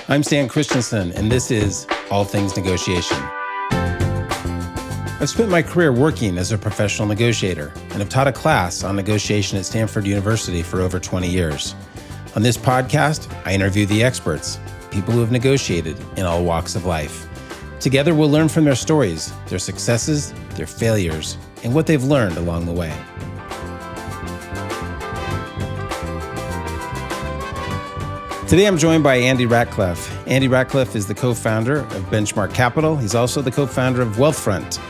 I'm Stan Christensen, and this is All Things Negotiation. I've spent my career working as a professional negotiator and have taught a class on negotiation at Stanford University for over 20 years. On this podcast, I interview the experts, people who have negotiated in all walks of life. Together, we'll learn from their stories, their successes, their failures, and what they've learned along the way. Today, I'm joined by Andy Rachleff. Andy Rachleff is the co-founder of Benchmark Capital. He's also the co-founder of Wealthfront.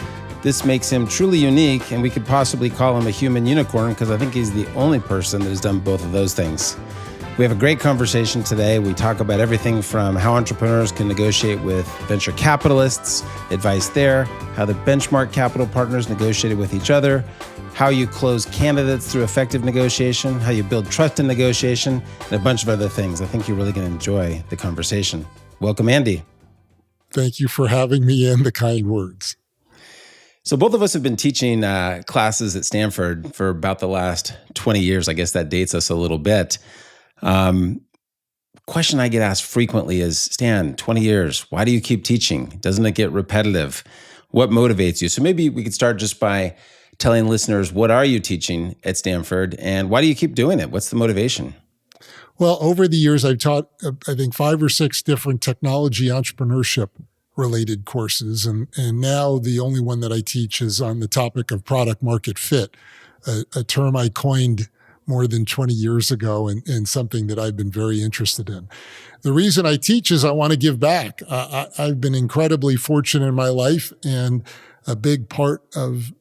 This makes him truly unique, and we could possibly call him a human unicorn because I think he's the only person that has done both of those things. We have a great conversation today. We talk about everything from how entrepreneurs can negotiate with venture capitalists, advice there, how the Benchmark Capital partners negotiated with each other, how you close candidates through effective negotiation, how you build trust in negotiation, and a bunch of other things. I think you're really going to enjoy the conversation. Welcome, Andy. Thank you for having me and the kind words. So both of us have been teaching classes at Stanford for about the last 20 years. I guess that dates us a little bit. Question I get asked frequently is, Stan, 20 years, why do you keep teaching? Doesn't it get repetitive? What motivates you? So maybe we could start just by telling listeners, what are you teaching at Stanford and why do you keep doing it? What's the motivation? Well, over the years, I've taught, I think, 5 or 6 different technology entrepreneurship related courses. And now the only one that I teach is on the topic of product market fit, a term I coined more than 20 years ago and something that I've been very interested in. The reason I teach is I want to give back. I've been incredibly fortunate in my life, and a big part of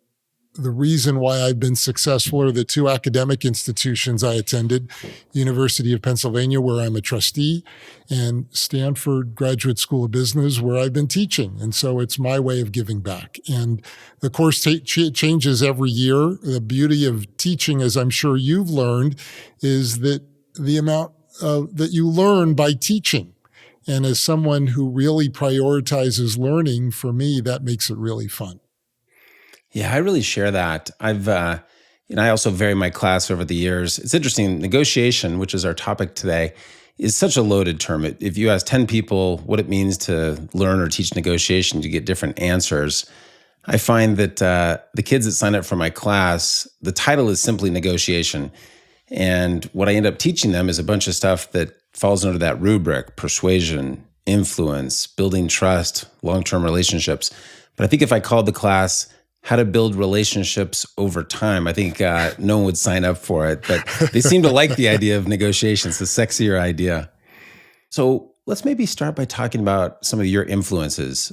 the reason why I've been successful are the 2 academic institutions I attended, University of Pennsylvania, where I'm a trustee, and Stanford Graduate School of Business, where I've been teaching. And so it's my way of giving back. And the course changes every year. The beauty of teaching, as I'm sure you've learned, is that the amount that you learn by teaching. And as someone who really prioritizes learning, for me, that makes it really fun. Yeah, I really share that. I also vary my class over the years. It's interesting. Negotiation, which is our topic today, is such a loaded term. If you ask 10 people what it means to learn or teach negotiation, you get different answers. I find that the kids that sign up for my class, the title is simply negotiation. And what I end up teaching them is a bunch of stuff that falls under that rubric: persuasion, influence, building trust, long-term relationships. But I think if I called the class how to build relationships over time, I think no one would sign up for it, but they seem to like the idea of negotiations, the sexier idea. So let's maybe start by talking about some of your influences.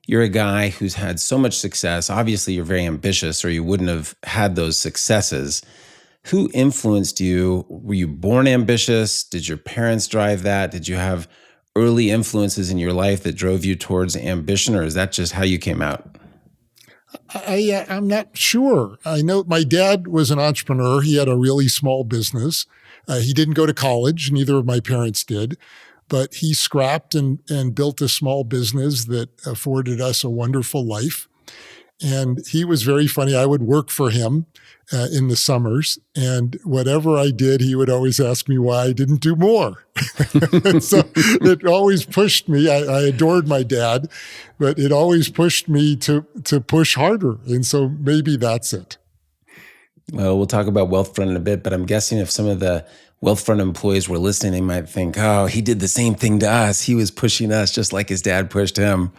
You're a guy who's had so much success. Obviously, you're very ambitious, or you wouldn't have had those successes. Who influenced you? Were you born ambitious? Did your parents drive that? Did you have early influences in your life that drove you towards ambition, or is that just how you came out? I'm not sure. I know my dad was an entrepreneur. He had a really small business. He didn't go to college. Neither of my parents did. But he scrapped and built a small business that afforded us a wonderful life. And he was very funny. I would work for him in the summers. And whatever I did, he would always ask me why I didn't do more. And so it always pushed me. I adored my dad, but it always pushed me to push harder. And so maybe that's it. Well, we'll talk about Wealthfront in a bit, but I'm guessing if some of the Wealthfront employees were listening, they might think, oh, he did the same thing to us. He was pushing us just like his dad pushed him.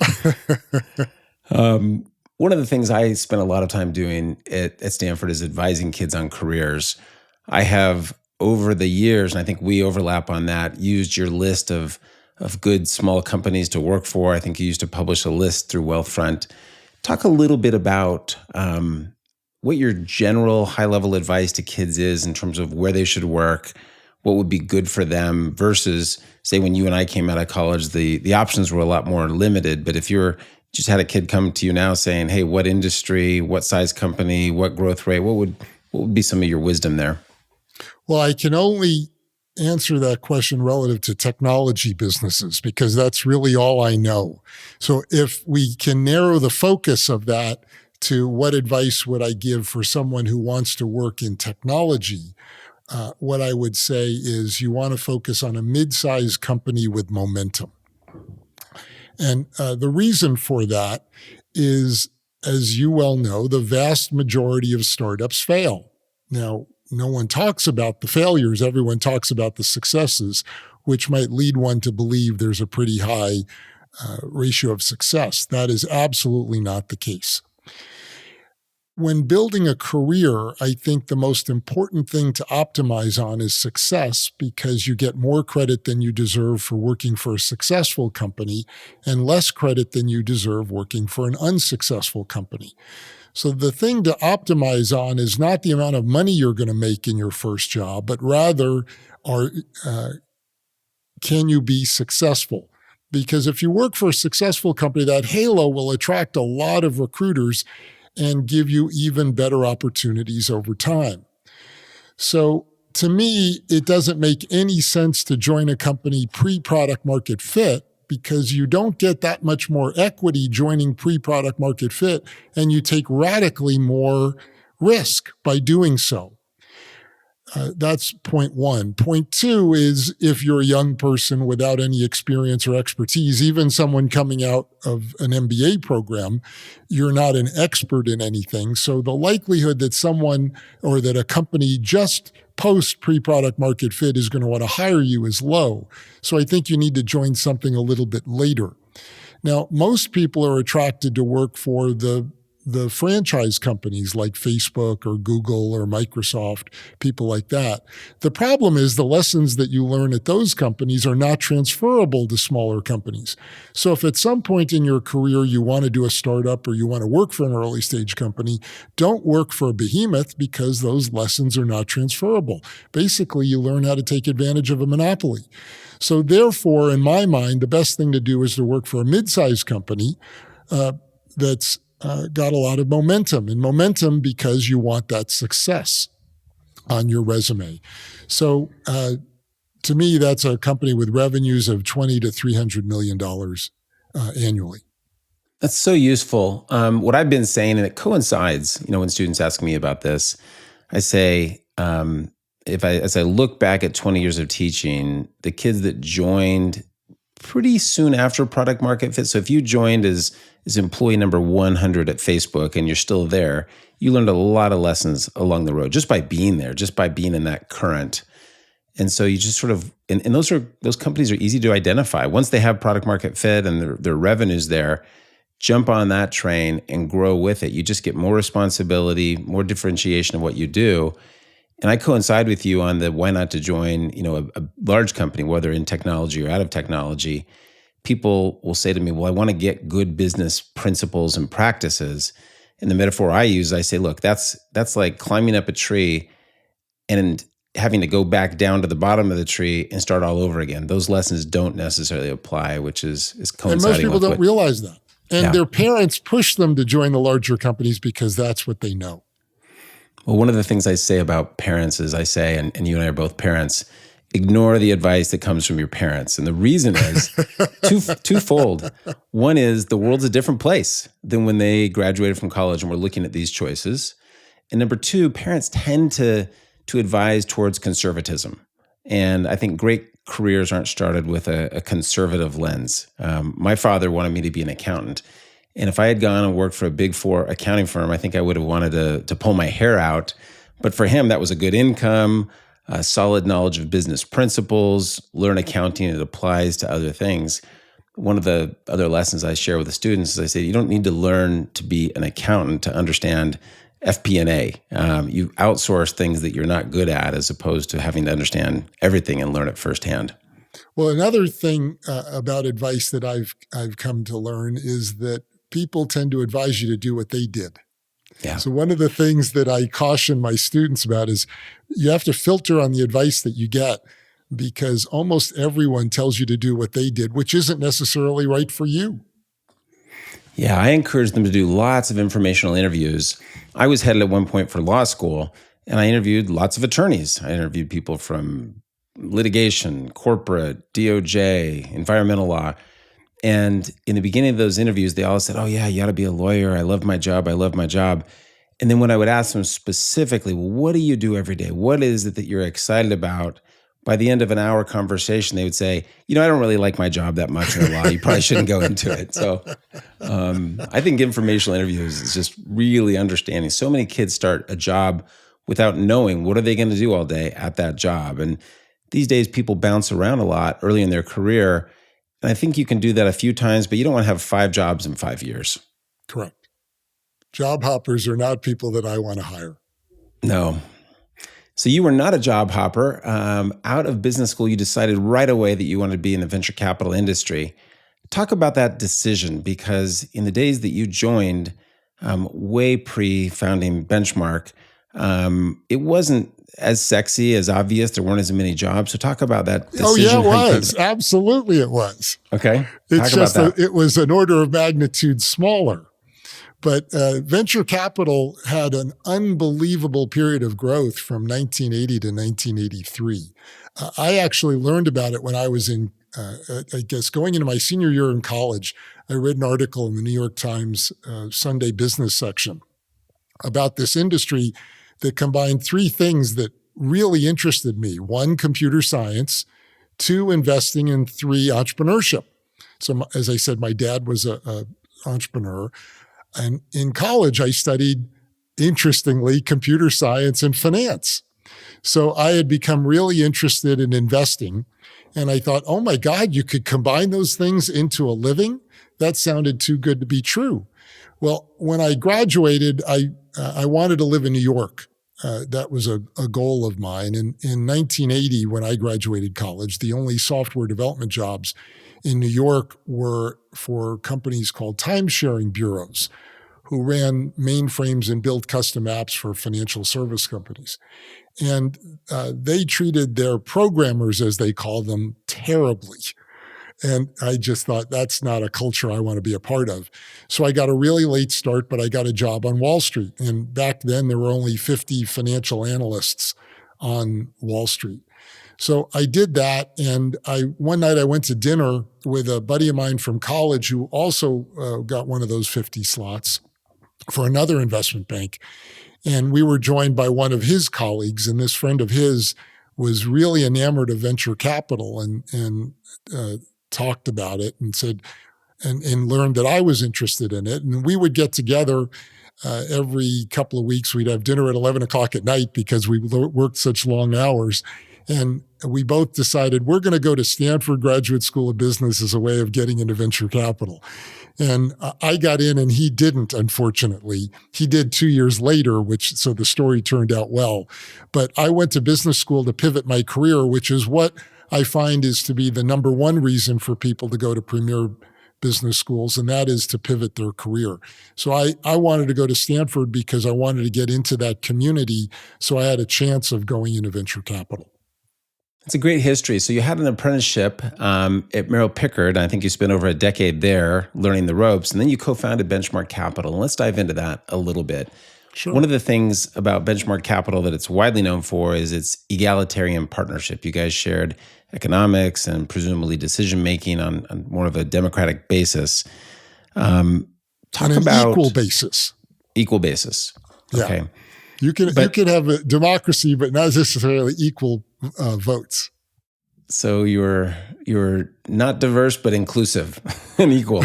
One of the things I spent a lot of time doing at Stanford is advising kids on careers. I have, over the years, and I think we overlap on that, used your list of good small companies to work for. I think you used to publish a list through Wealthfront. Talk a little bit about what your general high-level advice to kids is in terms of where they should work, what would be good for them versus, say, when you and I came out of college, the options were a lot more limited. But if you're just had a kid come to you now saying, hey, what industry, what size company, what growth rate, what would be some of your wisdom there? Well, I can only answer that question relative to technology businesses because that's really all I know. So if we can narrow the focus of that to what advice would I give for someone who wants to work in technology, what I would say is you want to focus on a mid-sized company with momentum. And the reason for that is, as you well know, the vast majority of startups fail. Now, no one talks about the failures. Everyone talks about the successes, which might lead one to believe there's a pretty high ratio of success. That is absolutely not the case. When building a career, I think the most important thing to optimize on is success, because you get more credit than you deserve for working for a successful company and less credit than you deserve working for an unsuccessful company. So the thing to optimize on is not the amount of money you're going to make in your first job, but rather can you be successful? Because if you work for a successful company, that halo will attract a lot of recruiters and give you even better opportunities over time. So to me, it doesn't make any sense to join a company pre-product market fit, because you don't get that much more equity joining pre-product market fit, and you take radically more risk by doing so. That's point one. Point two is, if you're a young person without any experience or expertise, even someone coming out of an MBA program, you're not an expert in anything. So the likelihood that someone or that a company just post pre-product market fit is going to want to hire you is low. So I think you need to join something a little bit later. Now, most people are attracted to work for the franchise companies like Facebook or Google or Microsoft, people like that. The problem is the lessons that you learn at those companies are not transferable to smaller companies. So if at some point in your career you want to do a startup or you want to work for an early stage company, don't work for a behemoth, because those lessons are not transferable. Basically, you learn how to take advantage of a monopoly. So therefore, in my mind, the best thing to do is to work for a mid-sized company that's got a lot of momentum, and momentum because you want that success on your resume. So to me, that's a company with revenues of $20 to $300 million annually. That's so useful. What I've been saying, and it coincides, when students ask me about this, I say, as I look back at 20 years of teaching, the kids that joined pretty soon after product market fit. So if you joined as employee number 100 at Facebook and you're still there, you learned a lot of lessons along the road just by being there, just by being in that current. And so you just sort of, and those companies are easy to identify. Once they have product market fit and their revenue's there, jump on that train and grow with it. You just get more responsibility, more differentiation of what you do. And I coincide with you on the why not to join, a large company, whether in technology or out of technology. People will say to me, well, I want to get good business principles and practices. And the metaphor I use, I say, look, that's like climbing up a tree and having to go back down to the bottom of the tree and start all over again. Those lessons don't necessarily apply, which is coinciding. And most people don't realize that. And their parents push them to join the larger companies because that's what they know. Well, one of the things I say about parents is I say, and you and I are both parents, ignore the advice that comes from your parents. And the reason is twofold. One is the world's a different place than when they graduated from college and we're looking at these choices. And number two, parents tend to advise towards conservatism. And I think great careers aren't started with a conservative lens. My father wanted me to be an accountant. And if I had gone and worked for a Big Four accounting firm, I think I would have wanted to pull my hair out. But for him, that was a good income, a solid knowledge of business principles, learn accounting, it applies to other things. One of the other lessons I share with the students is I say, you don't need to learn to be an accountant to understand FP&A. You outsource things that you're not good at as opposed to having to understand everything and learn it firsthand. Well, another thing about advice that I've come to learn is that people tend to advise you to do what they did. Yeah. So one of the things that I caution my students about is you have to filter on the advice that you get, because almost everyone tells you to do what they did, which isn't necessarily right for you. Yeah, I encourage them to do lots of informational interviews. I was headed at one point for law school, and I interviewed lots of attorneys. I interviewed people from litigation, corporate, DOJ, environmental law. And in the beginning of those interviews, they all said, oh yeah, you ought to be a lawyer. I love my job. And then when I would ask them specifically, well, what do you do every day? What is it that you're excited about? By the end of an hour conversation, they would say, I don't really like my job that much in a while. You probably shouldn't go into it. So I think informational interviews is just really understanding. So many kids start a job without knowing what are they going to do all day at that job. And these days, people bounce around a lot early in their career. And I think you can do that a few times, but you don't want to have 5 jobs in 5 years. Correct. Job hoppers are not people that I want to hire. No. So you were not a job hopper. Out of business school, you decided right away that you wanted to be in the venture capital industry. Talk about that decision, because in the days that you joined, way pre-founding Benchmark, it wasn't as sexy, as obvious. There weren't as many jobs. So talk about that decision. Oh, yeah, it was. Absolutely, it was. Okay. It's just it was an order of magnitude smaller. But venture capital had an unbelievable period of growth from 1980 to 1983. I actually learned about it when I was going into my senior year in college. I read an article in the New York Times Sunday business section about this industry that combined 3 things that really interested me. 1, computer science; 2, investing; and 3, entrepreneurship. So as I said, my dad was an entrepreneur. And in college, I studied, interestingly, computer science and finance. So I had become really interested in investing. And I thought, oh my God, you could combine those things into a living? That sounded too good to be true. Well, when I graduated, I wanted to live in New York. That was a goal of mine. And in 1980, when I graduated college, the only software development jobs in New York were for companies called time-sharing bureaus who ran mainframes and built custom apps for financial service companies. And they treated their programmers, as they call them, terribly. And I just thought, that's not a culture I want to be a part of. So I got a really late start, but I got a job on Wall Street. And back then, there were only 50 financial analysts on Wall Street. So I did that, and one night I went to dinner with a buddy of mine from college who also got one of those 50 slots for another investment bank. And we were joined by one of his colleagues, and this friend of his was really enamored of venture capital and talked about it and said, and learned that I was interested in it. And we would get together every couple of weeks. We'd have dinner at 11 o'clock at night because we worked such long hours. And we both decided we're going to go to Stanford Graduate School of Business as a way of getting into venture capital. And I got in and he didn't, unfortunately. He did 2 years later, so the story turned out well. But I went to business school to pivot my career, which is what I find is to be the number one reason for people to go to premier business schools, and that is to pivot their career. So I wanted to go to Stanford because I wanted to get into that community so I had a chance of going into venture capital. It's a great history. So you had an apprenticeship at Merrill Pickard. I think you spent over a decade there learning the ropes, and then you co-founded Benchmark Capital. And let's dive into that a little bit. Sure. One of the things about Benchmark Capital that it's widely known for is its egalitarian partnership. You guys shared economics and presumably decision-making on more of a democratic basis. Talk about equal basis. Equal basis. Okay. Yeah. You can have a democracy, but not necessarily equal votes. So you're not diverse, but inclusive and equal.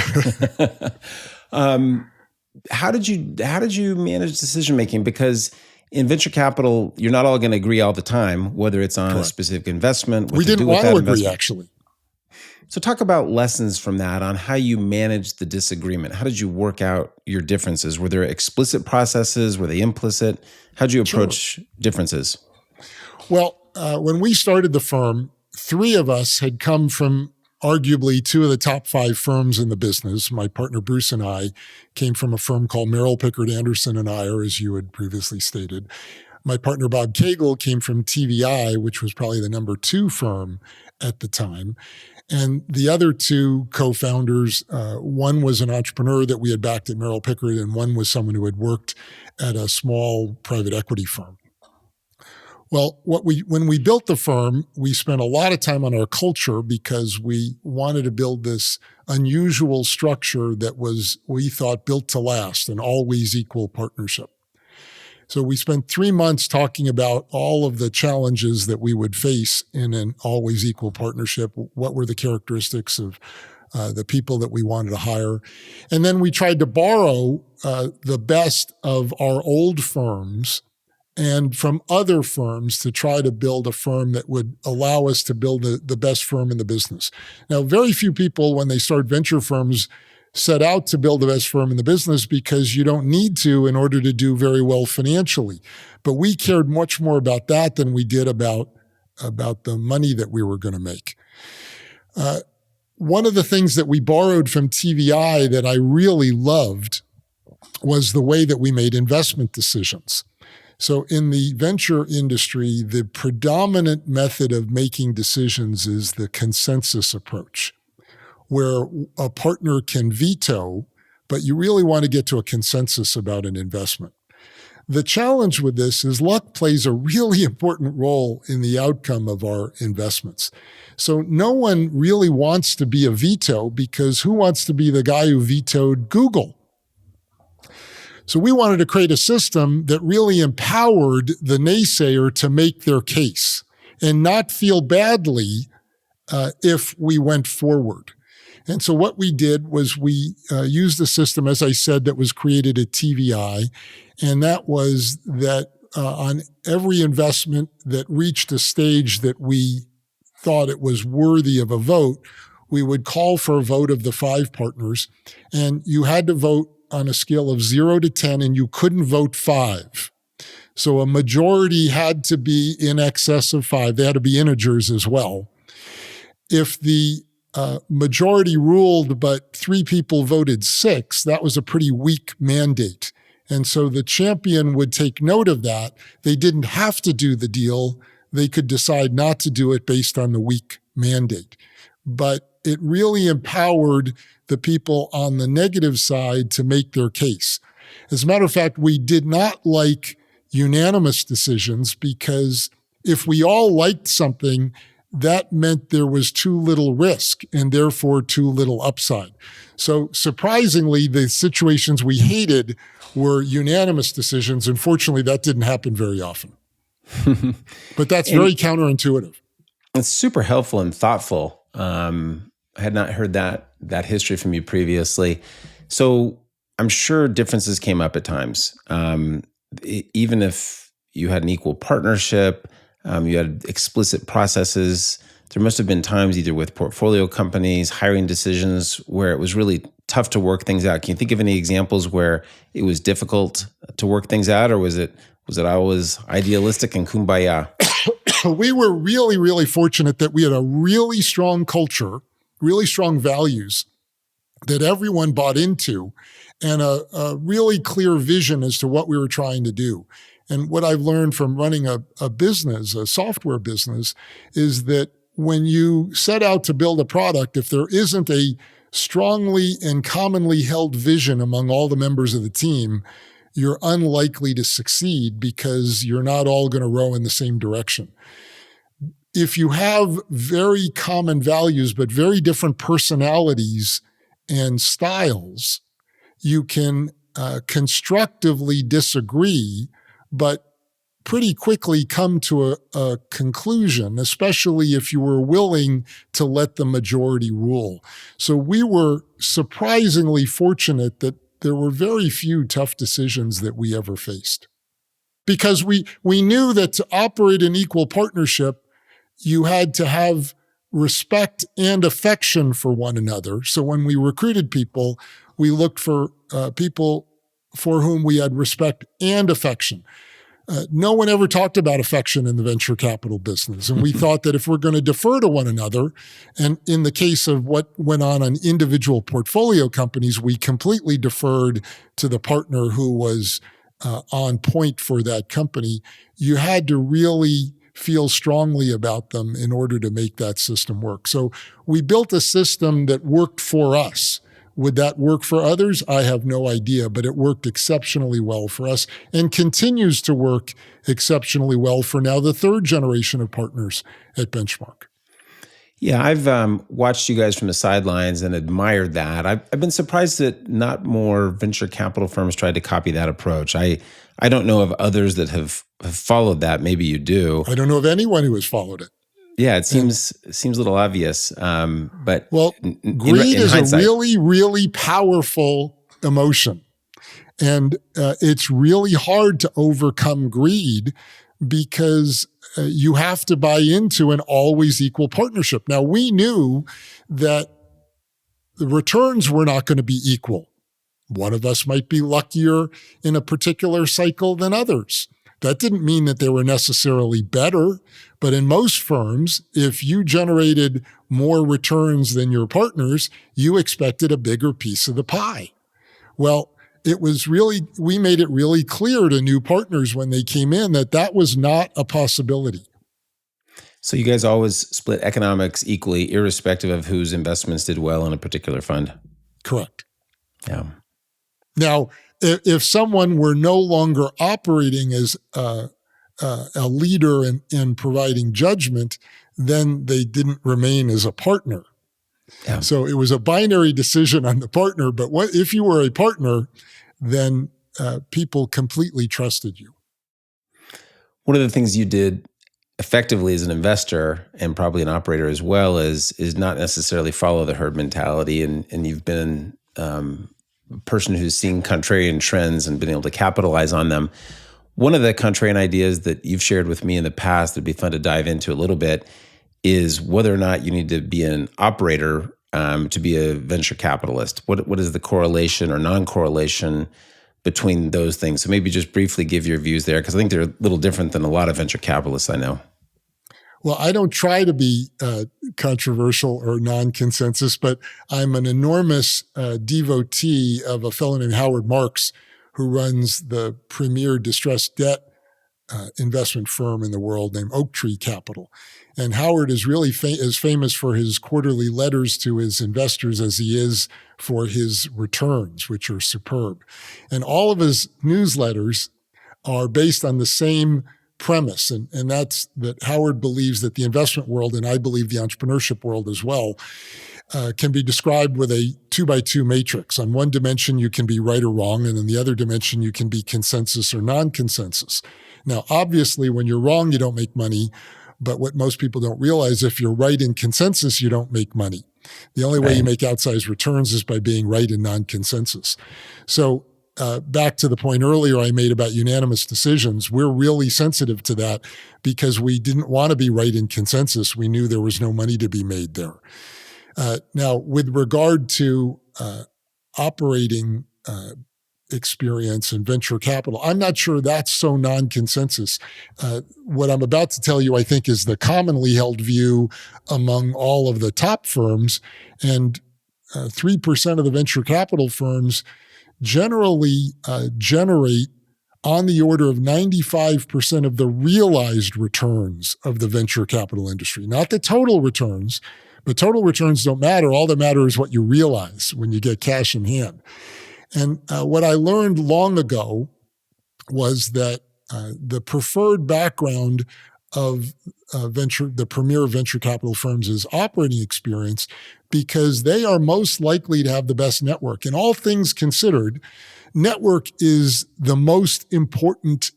How did you manage decision making? Because in venture capital, you're not all going to agree all the time, whether it's on a specific investment. We didn't want to agree, actually. So talk about lessons from that on how you managed the disagreement. How did you work out your differences? Were there explicit processes? Were they implicit? How did you approach differences? Well, when we started the firm, 3 of us had come from arguably 2 of the top 5 firms in the business. My partner Bruce and I came from a firm called Merrill Pickard Anderson and Iyer, as you had previously stated. My partner Bob Cagle came from TVI, which was probably the number 2 firm at the time. And the other 2 co-founders, one was an entrepreneur that we had backed at Merrill Pickard, and one was someone who had worked at a small private equity firm. Well, when we built the firm, we spent a lot of time on our culture because we wanted to build this unusual structure that was, we thought, built to last, an always equal partnership. So we spent 3 months talking about all of the challenges that we would face in an always equal partnership. What were the characteristics of the people that we wanted to hire? And then we tried to borrow the best of our old firms and from other firms to try to build a firm that would allow us to build the best firm in the business. Now, very few people, when they start venture firms, set out to build the best firm in the business because you don't need to in order to do very well financially. But we cared much more about that than we did about the money that we were going to make. One of the things that we borrowed from TVI that I really loved was the way that we made investment decisions. So in the venture industry, the predominant method of making decisions is the consensus approach, where a partner can veto, but you really want to get to a consensus about an investment. The challenge with this is luck plays a really important role in the outcome of our investments. So no one really wants to be a veto, because who wants to be the guy who vetoed Google? So we wanted to create a system that really empowered the naysayer to make their case and not feel badly if we went forward. And so what we did was we used a system, as I said, that was created at TVI. And that was that on every investment that reached a stage that we thought it was worthy of a vote, we would call for a vote of the 5 partners. And you had to vote on a scale of 0 to 10, and you couldn't vote 5. So a majority had to be in excess of 5. They had to be integers as well. If the majority ruled, but 3 people voted 6, that was a pretty weak mandate. And so the champion would take note of that. They didn't have to do the deal. They could decide not to do it based on the weak mandate. But it really empowered the people on the negative side to make their case. As a matter of fact, we did not like unanimous decisions, because if we all liked something, that meant there was too little risk and therefore too little upside. So surprisingly, the situations we hated were unanimous decisions. Unfortunately, that didn't happen very often. But that's very counterintuitive. It's super helpful and thoughtful. I had not heard that history from you previously. So I'm sure differences came up at times. Even if you had an equal partnership, you had explicit processes, there must have been times either with portfolio companies, hiring decisions, where it was really tough to work things out. Can you think of any examples where it was difficult to work things out, or was it always idealistic and kumbaya? We were really, really fortunate that we had a really strong culture, really strong values that everyone bought into, and a really clear vision as to what we were trying to do. And what I've learned from running a business, a software business, is that when you set out to build a product, if there isn't a strongly and commonly held vision among all the members of the team, you're unlikely to succeed, because you're not all going to row in the same direction. If you have very common values, but very different personalities and styles, you can constructively disagree, but pretty quickly come to a conclusion, especially if you were willing to let the majority rule. So we were surprisingly fortunate that there were very few tough decisions that we ever faced. Because we knew that to operate an equal partnership, you had to have respect and affection for one another. So when we recruited people, we looked for people for whom we had respect and affection. No one ever talked about affection in the venture capital business. And we thought that if we're going to defer to one another, and in the case of what went on individual portfolio companies, we completely deferred to the partner who was on point for that company. You had to really feel strongly about them in order to make that system work. So we built a system that worked for us. Would that work for others? I have no idea, but it worked exceptionally well for us and continues to work exceptionally well for now the 3rd generation of partners at Benchmark. Yeah, I've watched you guys from the sidelines and admired that. I've been surprised that not more venture capital firms tried to copy that approach. I don't know of others that have followed that. Maybe you do. I don't know of anyone who has followed it. Yeah, it seems a little obvious. But Well, greed is a really, really powerful emotion. And it's really hard to overcome greed because you have to buy into an always equal partnership. Now, we knew that the returns were not going to be equal. One of us might be luckier in a particular cycle than others. That didn't mean that they were necessarily better, but in most firms, if you generated more returns than your partners, you expected a bigger piece of the pie. Well, we made it really clear to new partners when they came in that was not a possibility. So you guys always split economics equally, irrespective of whose investments did well in a particular fund? Correct. Yeah. Now, if someone were no longer operating as a leader in providing judgment, then they didn't remain as a partner. Yeah. So it was a binary decision on the partner. But if you were a partner, then people completely trusted you. One of the things you did effectively as an investor and probably an operator as well is not necessarily follow the herd mentality. And you've been a person who's seen contrarian trends and been able to capitalize on them. One of the contrarian ideas that you've shared with me in the past that'd be fun to dive into a little bit is whether or not you need to be an operator to be a venture capitalist. What is the correlation or non-correlation between those things? So maybe just briefly give your views there, because I think they're a little different than a lot of venture capitalists I know. Well, I don't try to be controversial or non-consensus, but I'm an enormous devotee of a fellow named Howard Marks, who runs the premier distressed debt investment firm in the world named Oaktree Capital. And Howard is really as famous for his quarterly letters to his investors as he is for his returns, which are superb. And all of his newsletters are based on the same premise, and that's that Howard believes that the investment world, and I believe the entrepreneurship world as well, can be described with a 2x2 matrix. On one dimension, you can be right or wrong, and in the other dimension, you can be consensus or non-consensus. Now, obviously, when you're wrong, you don't make money. But what most people don't realize, if you're right in consensus, you don't make money. The only way you make outsized returns is by being right in non-consensus. So back to the point earlier I made about unanimous decisions, we're really sensitive to that because we didn't want to be right in consensus. We knew there was no money to be made there. Now, with regard to operating experience and venture capital, I'm not sure that's so non-consensus. What I'm about to tell you, I think, is the commonly held view among all of the top firms. And 3% of the venture capital firms generally generate on the order of 95% of the realized returns of the venture capital industry. Not the total returns, but total returns don't matter. All that matters is what you realize when you get cash in hand. And what I learned long ago was that the preferred background of the premier venture capital firms is operating experience, because they are most likely to have the best network. And all things considered, network is the most important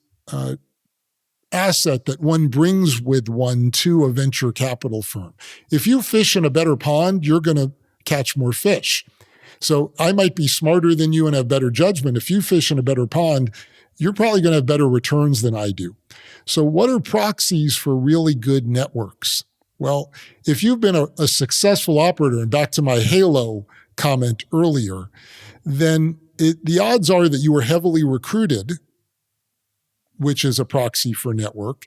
asset that one brings with one to a venture capital firm. If you fish in a better pond, you're going to catch more fish. So I might be smarter than you and have better judgment. If you fish in a better pond, you're probably going to have better returns than I do. So what are proxies for really good networks? Well, if you've been a successful operator, and back to my halo comment earlier, then the odds are that you were heavily recruited, which is a proxy for network,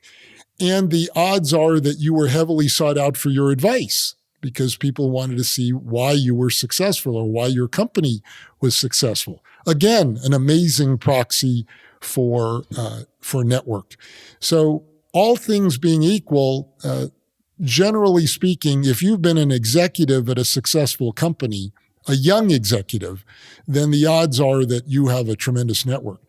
and the odds are that you were heavily sought out for your advice, because people wanted to see why you were successful or why your company was successful. Again, an amazing proxy for network. So all things being equal, generally speaking, if you've been an executive at a successful company, a young executive, then the odds are that you have a tremendous network.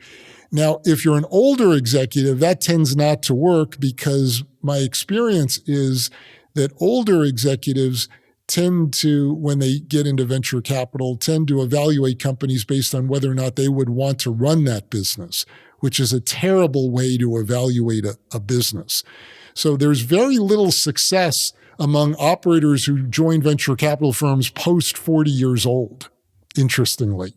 Now, if you're an older executive, that tends not to work, because my experience is that older executives tend to, when they get into venture capital, tend to evaluate companies based on whether or not they would want to run that business, which is a terrible way to evaluate a business. So there's very little success among operators who join venture capital firms post 40 years old, interestingly.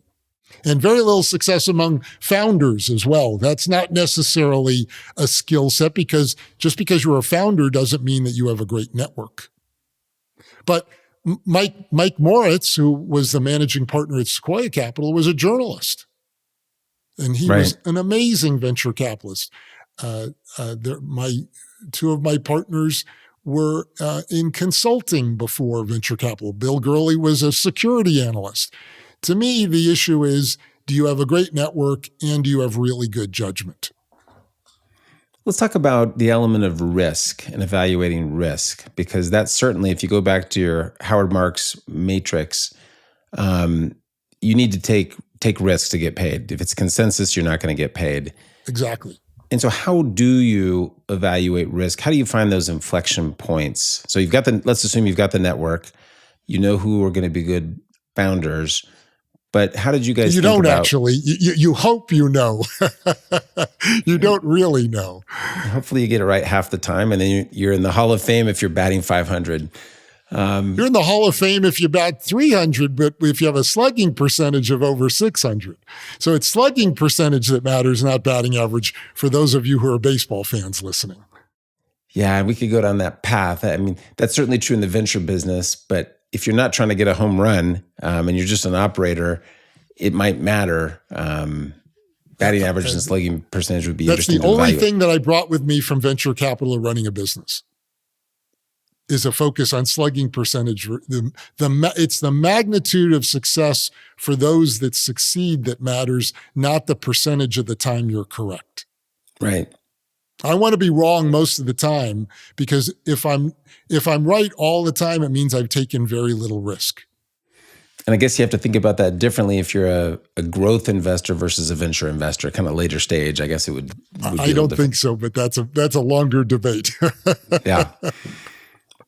And very little success among founders as well. That's not necessarily a skill set, because just because you're a founder doesn't mean that you have a great network. But Mike Moritz, who was the managing partner at Sequoia Capital, was a journalist. And he was an amazing venture capitalist. Two of my partners were in consulting before venture capital. Bill Gurley was a security analyst. To me, the issue is, do you have a great network and do you have really good judgment? Let's talk about the element of risk and evaluating risk, because that's certainly, if you go back to your Howard Marks matrix, you need to take risks to get paid. If it's consensus, you're not going to get paid. Exactly. And so how do you evaluate risk? How do you find those inflection points? So let's assume you've got the network, you know who are going to be good founders, but how did you guys You think don't about, actually. You hope you know. You don't really know. hopefully you get it right half the time, and then you're in the Hall of Fame if you're batting 500. You're in the Hall of Fame if you bat 300, but if you have a slugging percentage of over 600. So it's slugging percentage that matters, not batting average, for those of you who are baseball fans listening. Yeah, we could go down that path. I mean, that's certainly true in the venture business, but if you're not trying to get a home run and you're just an operator, it might matter. Batting average and slugging percentage would be interesting to evaluate. That's the only thing that I brought with me from venture capital or running a business, is a focus on slugging percentage. It's the magnitude of success for those that succeed that matters, not the percentage of the time you're correct. Right. I want to be wrong most of the time, because if I'm right all the time, it means I've taken very little risk. And I guess you have to think about that differently if you're a growth investor versus a venture investor, kind of later stage. I guess it would I don't think so, but that's a longer debate. Yeah.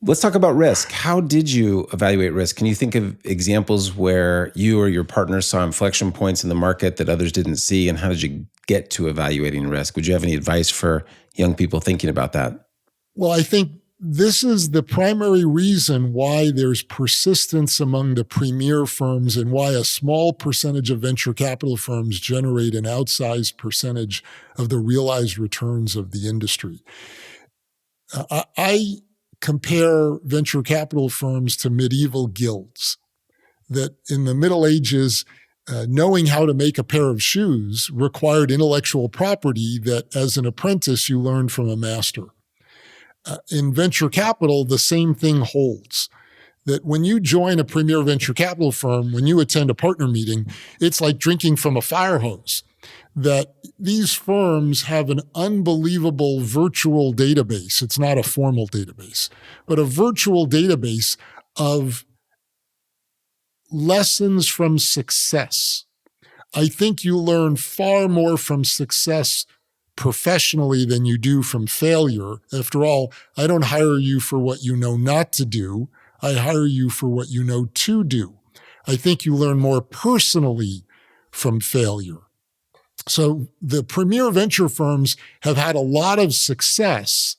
Let's talk about risk. How did you evaluate risk? Can you think of examples where you or your partner saw inflection points in the market that others didn't see? And how did you get to evaluating risk? Would you have any advice for young people thinking about that? Well, I think this is the primary reason why there's persistence among the premier firms and why a small percentage of venture capital firms generate an outsized percentage of the realized returns of the industry. I compare venture capital firms to medieval guilds, that in the Middle Ages, knowing how to make a pair of shoes required intellectual property that as an apprentice you learned from a master. In venture capital, the same thing holds. That when you join a premier venture capital firm, when you attend a partner meeting, it's like drinking from a fire hose. That these firms have an unbelievable virtual database. It's not a formal database, but a virtual database of lessons from success. I think you learn far more from success professionally than you do from failure. After all, I don't hire you for what you know not to do. I hire you for what you know to do. I think you learn more personally from failure. So the premier venture firms have had a lot of success.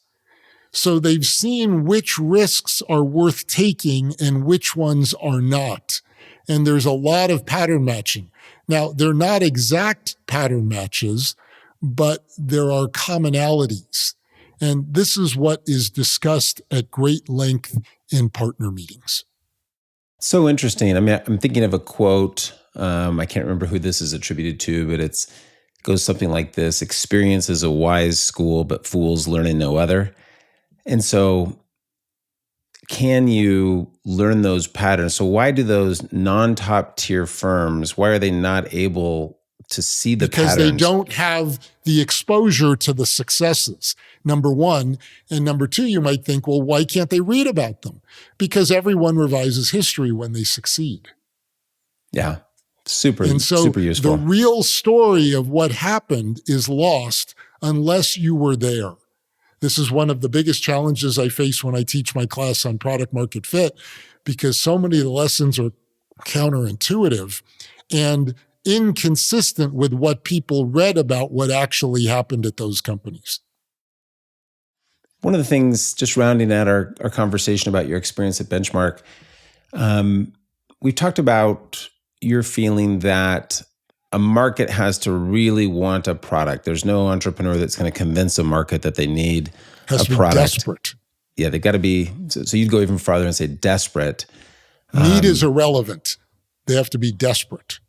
So they've seen which risks are worth taking and which ones are not. And there's a lot of pattern matching. Now, they're not exact pattern matches, but there are commonalities. And this is what is discussed at great length in partner meetings. So interesting. I mean, I'm thinking of a quote. I can't remember who this is attributed to, but it goes something like this: experience is a wise school, but fools learn in no other. And so can you learn those patterns? So why do those non-top tier firms, why are they not able to see the patterns? Because they don't have the exposure to the successes, number one. And number two, you might think, well, why can't they read about them? Because everyone revises history when they succeed. Yeah, super useful. The real story of what happened is lost unless you were there. This is one of the biggest challenges I face when I teach my class on product market fit, because so many of the lessons are counterintuitive and inconsistent with what people read about what actually happened at those companies. One of the things, just rounding out our conversation about your experience at Benchmark, we've talked about your feeling that a market has to really want a product. There's no entrepreneur that's going to convince a market that they need Has a to be product. desperate. Yeah, they got to be, so you'd go even farther and say desperate. Need is irrelevant. They have to be desperate.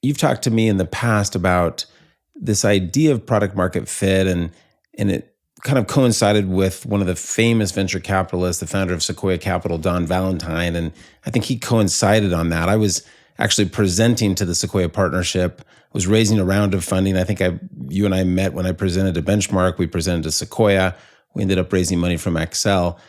You've talked to me in the past about this idea of product market fit, and it kind of coincided with one of the famous venture capitalists, the founder of Sequoia Capital, Don Valentine, and I think he coincided on that. I was actually presenting to the Sequoia Partnership, was raising a round of funding. I think you and I met when I presented to Benchmark. We presented to Sequoia. We ended up raising money from Excel.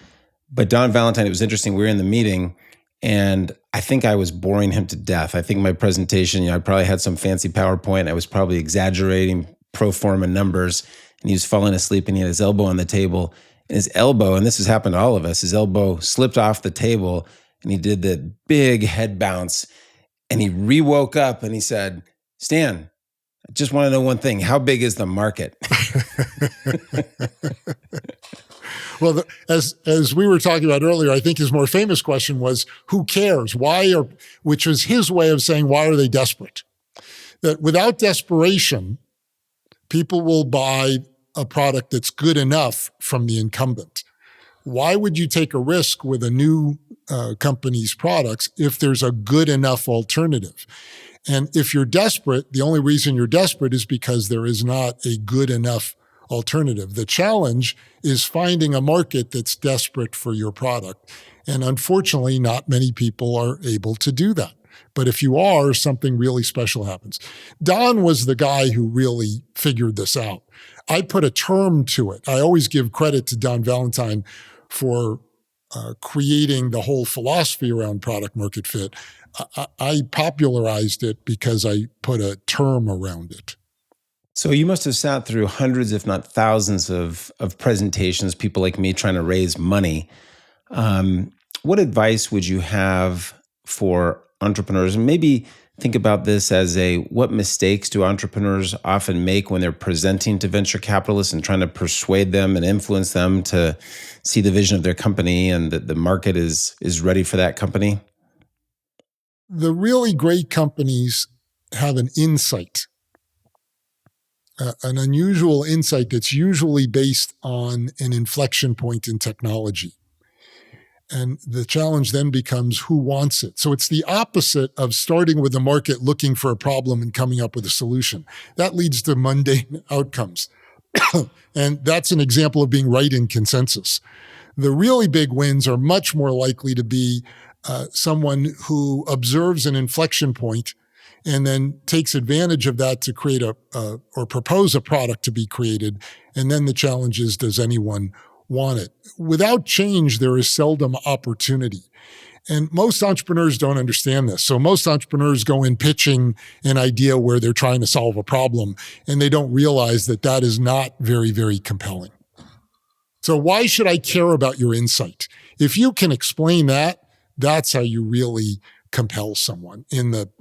But Don Valentine, it was interesting. We were in the meeting, and I think I was boring him to death. I think my presentation, I probably had some fancy PowerPoint. I was probably exaggerating pro forma numbers, and he was falling asleep, and he had his elbow on the table. And his elbow, and this has happened to all of us, his elbow slipped off the table, and he did the big head bounce, and he re-woke up, and he said, "Stan, I just want to know one thing. How big is the market?" Well, as we were talking about earlier, I think his more famous question was, who cares? Which was his way of saying, why are they desperate? That without desperation, people will buy a product that's good enough from the incumbent. Why would you take a risk with a new company's products if there's a good enough alternative? And if you're desperate, the only reason you're desperate is because there is not a good enough alternative. The challenge is finding a market that's desperate for your product. And unfortunately, not many people are able to do that. But if you are, something really special happens. Don was the guy who really figured this out. I put a term to it. I always give credit to Don Valentine for creating the whole philosophy around product market fit. I popularized it because I put a term around it. So you must have sat through hundreds, if not thousands of presentations, people like me trying to raise money. What advice would you have for entrepreneurs? And maybe think about this as what mistakes do entrepreneurs often make when they're presenting to venture capitalists and trying to persuade them and influence them to see the vision of their company and that the market is ready for that company? The really great companies have an insight, an unusual insight that's usually based on an inflection point in technology. And the challenge then becomes who wants it. So it's the opposite of starting with the market looking for a problem and coming up with a solution. That leads to mundane outcomes. And that's an example of being right in consensus. The really big wins are much more likely to be someone who observes an inflection point and then takes advantage of that to create or propose a product to be created. And then the challenge is, does anyone want it? Without change, there is seldom opportunity. And most entrepreneurs don't understand this. So most entrepreneurs go in pitching an idea where they're trying to solve a problem, and they don't realize that that is not very, very compelling. So why should I care about your insight? If you can explain that, that's how you really compel someone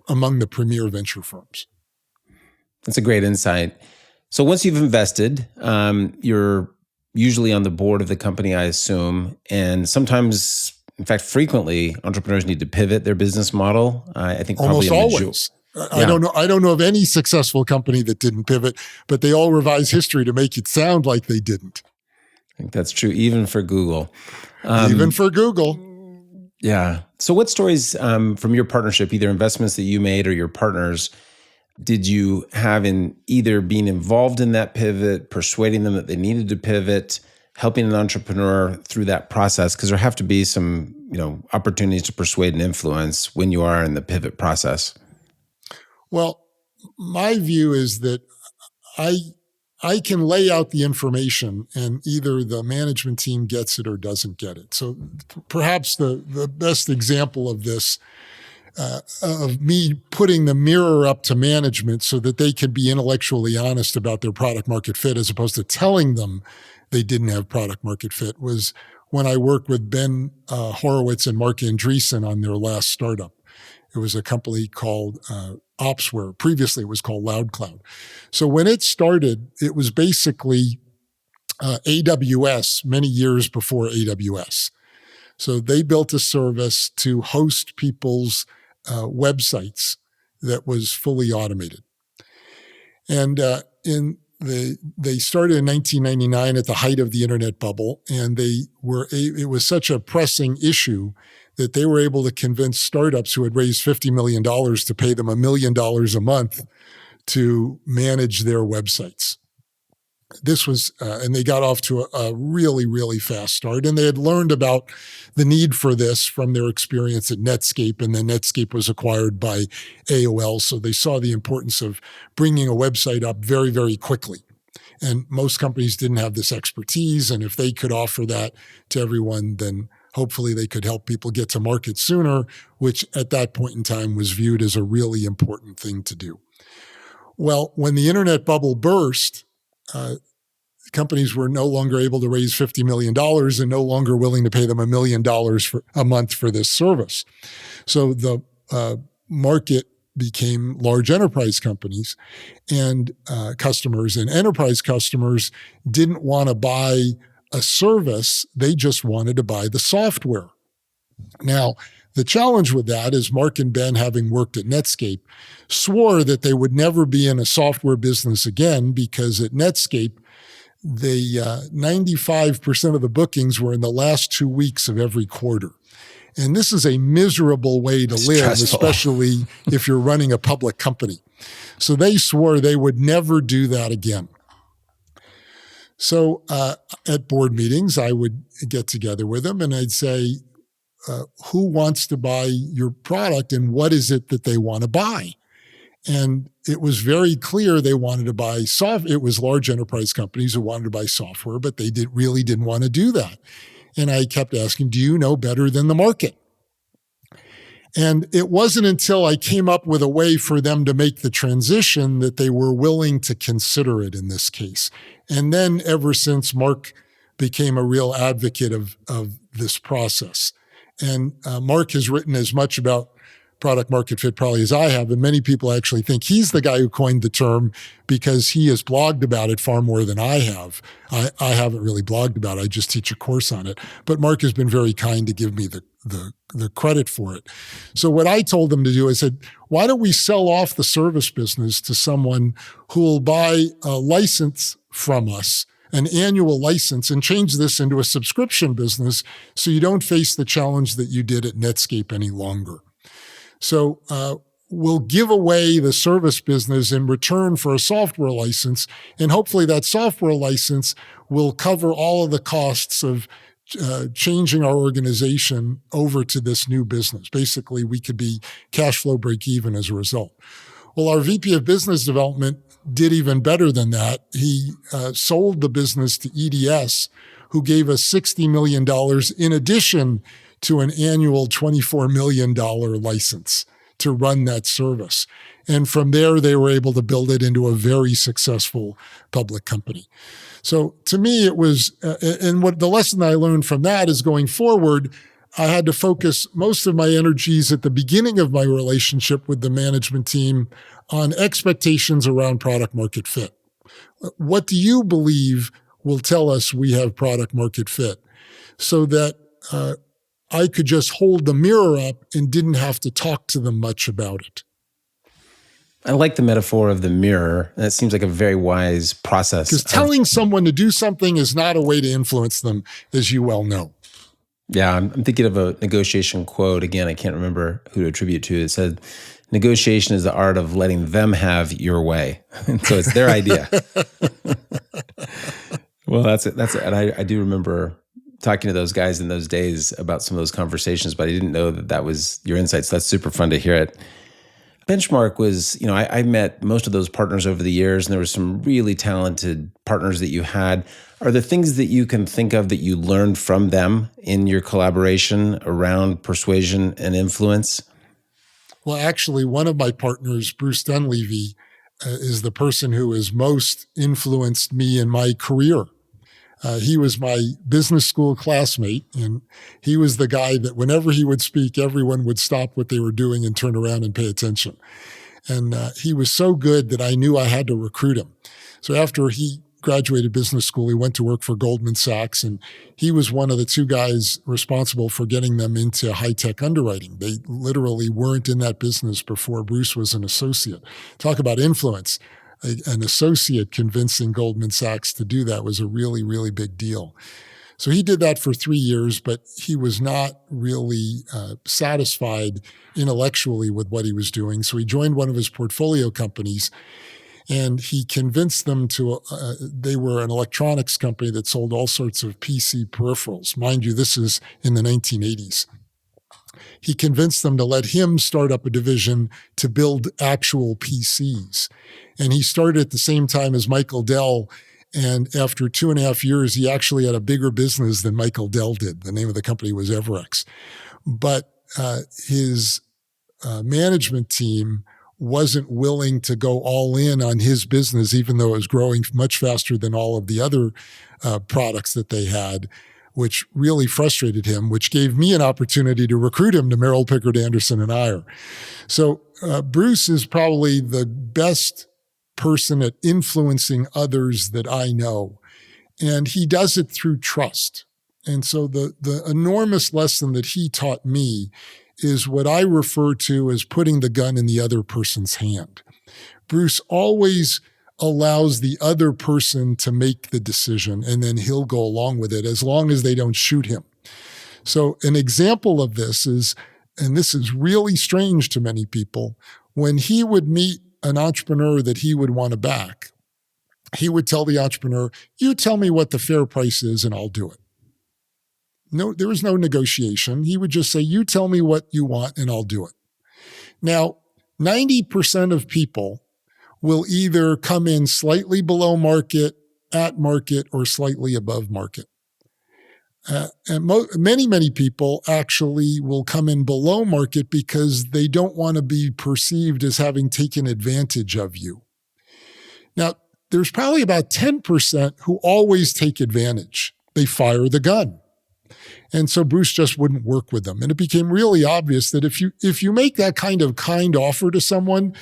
among the premier venture firms. That's a great insight. So once you've invested, you're usually on the board of the company, I assume, and sometimes, in fact, frequently, entrepreneurs need to pivot their business model. I think almost probably always. I don't know of any successful company that didn't pivot, but they all revise history to make it sound like they didn't. I think that's true, even for Google. Even for Google. Yeah. So what stories from your partnership, either investments that you made or your partners, did you have in either being involved in that pivot, persuading them that they needed to pivot, helping an entrepreneur through that process? Because there have to be some, opportunities to persuade and influence when you are in the pivot process. Well, my view is that I can lay out the information and either the management team gets it or doesn't get it. So perhaps the best example of this, of me putting the mirror up to management so that they can be intellectually honest about their product market fit, as opposed to telling them they didn't have product market fit was when I worked with Ben Horowitz and Marc Andreessen on their last startup. It was a company called Opsware. Previously, it was called LoudCloud. So when it started, it was basically AWS many years before AWS. So they built a service to host people's websites that was fully automated. And they started in 1999 at the height of the internet bubble, and it was such a pressing issue that they were able to convince startups who had raised $50 million to pay them $1 million a month to manage their websites. This was, and they got off to a really, really fast start. And they had learned about the need for this from their experience at Netscape. And then Netscape was acquired by AOL. So they saw the importance of bringing a website up very, very quickly. And most companies didn't have this expertise. And if they could offer that to everyone, then hopefully they could help people get to market sooner, which at that point in time was viewed as a really important thing to do. Well, when the internet bubble burst, companies were no longer able to raise $50 million and no longer willing to pay them $1 million for a month for this service. So the market became large enterprise companies and customers. And enterprise customers didn't want to buy a service. They just wanted to buy the software. Now, the challenge with that is Marc and Ben, having worked at Netscape, swore that they would never be in a software business again because at Netscape, the 95% of the bookings were in the last 2 weeks of every quarter. And this is a miserable way to live, stressful, especially if you're running a public company. So they swore they would never do that again. So at board meetings, I would get together with them and I'd say, who wants to buy your product and what is it that they want to buy? And it was very clear they wanted to buy software. It was large enterprise companies who wanted to buy software, but they really didn't want to do that. And I kept asking, do you know better than the market? And it wasn't until I came up with a way for them to make the transition that they were willing to consider it in this case. And then ever since, Marc became a real advocate of this process. And Marc has written as much about product market fit probably as I have, and many people actually think he's the guy who coined the term because he has blogged about it far more than I have. I haven't really blogged about it. I just teach a course on it. But Marc has been very kind to give me the credit for it. So what I told them to do, I said, why don't we sell off the service business to someone who will buy a license from us, an annual license, and change this into a subscription business so you don't face the challenge that you did at Netscape any longer. So we'll give away the service business in return for a software license, and hopefully that software license will cover all of the costs of changing our organization over to this new business. Basically, we could be cash flow break even as a result. Well, our VP of Business Development did even better than that. He sold the business to EDS, who gave us $60 million in addition to an annual $24 million license to run that service. And from there, they were able to build it into a very successful public company. So to me, it was, and what the lesson I learned from that is going forward, I had to focus most of my energies at the beginning of my relationship with the management team on expectations around product market fit. What do you believe will tell us we have product market fit? So that I could just hold the mirror up and didn't have to talk to them much about it. I like the metaphor of the mirror. That seems like a very wise process. Because telling someone to do something is not a way to influence them, as you well know. Yeah, I'm thinking of a negotiation quote. Again, I can't remember who to attribute to. It said, negotiation is the art of letting them have your way. And so it's their idea. Well, that's it. And I do remember talking to those guys in those days about some of those conversations, but I didn't know that was your insights. That's super fun to hear it. Benchmark was, I met most of those partners over the years, and there were some really talented partners that you had. Are there things that you can think of that you learned from them in your collaboration around persuasion and influence? Well, actually, one of my partners, Bruce Dunleavy, is the person who has most influenced me in my career. He was my business school classmate, and he was the guy that whenever he would speak, everyone would stop what they were doing and turn around and pay attention. And he was so good that I knew I had to recruit him. So after he graduated business school, he went to work for Goldman Sachs, and he was one of the two guys responsible for getting them into high-tech underwriting. They literally weren't in that business before Bruce was an associate. Talk about influence. An associate convincing Goldman Sachs to do that was a really, really big deal. So he did that for 3 years, but he was not really satisfied intellectually with what he was doing. So he joined one of his portfolio companies, and he convinced them to, they were an electronics company that sold all sorts of PC peripherals. Mind you, this is in the 1980s. He convinced them to let him start up a division to build actual PCs. And he started at the same time as Michael Dell. And after 2.5 years, he actually had a bigger business than Michael Dell did. The name of the company was Everex. But his management team wasn't willing to go all in on his business, even though it was growing much faster than all of the other products that they had, which really frustrated him, which gave me an opportunity to recruit him to Merrill, Pickard, Anderson, and Iyer. So Bruce is probably the best person at influencing others that I know. And he does it through trust. And so the enormous lesson that he taught me is what I refer to as putting the gun in the other person's hand. Bruce always allows the other person to make the decision, and then he'll go along with it as long as they don't shoot him. So an example of this is, and this is really strange to many people, when he would meet an entrepreneur that he would want to back, he would tell the entrepreneur, "You tell me what the fair price is and I'll do it." No, there was no negotiation. He would just say, "You tell me what you want and I'll do it." Now, 90% of people will either come in slightly below market, at market, or slightly above market. Many people actually will come in below market because they don't want to be perceived as having taken advantage of you. Now, there's probably about 10% who always take advantage. They fire the gun. And so Bruce just wouldn't work with them. And it became really obvious that if you make that kind offer to someone,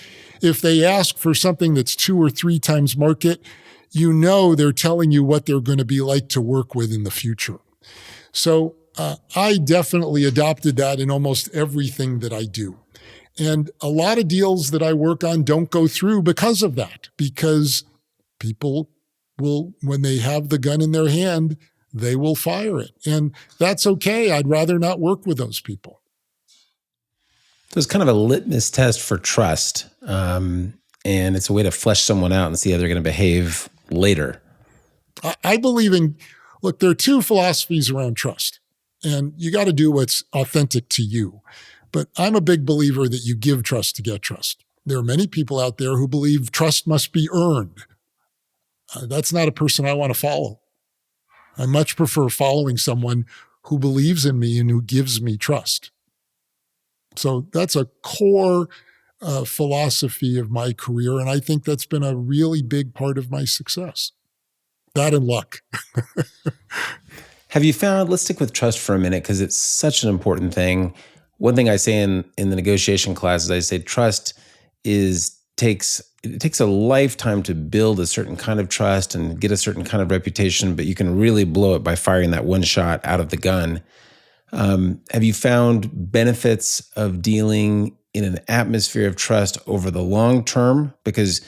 if they ask for something that's 2 or 3 times market, you know they're telling you what they're going to be like to work with in the future. So I definitely adopted that in almost everything that I do. And a lot of deals that I work on don't go through because of that, because people will, when they have the gun in their hand, they will fire it. And that's okay. I'd rather not work with those people. So it's kind of a litmus test for trust. And it's a way to flesh someone out and see how they're going to behave later. I believe in, look, there are 2 philosophies around trust. And you got to do what's authentic to you. But I'm a big believer that you give trust to get trust. There are many people out there who believe trust must be earned. That's not a person I want to follow. I much prefer following someone who believes in me and who gives me trust. So that's a core philosophy of my career, and I think that's been a really big part of my success. That and luck. Have you found, let's stick with trust for a minute because it's such an important thing. One thing I say in the negotiation classes, I say trust takes a lifetime to build a certain kind of trust and get a certain kind of reputation, but you can really blow it by firing that one shot out of the gun. Have you found benefits of dealing in an atmosphere of trust over the long term? Because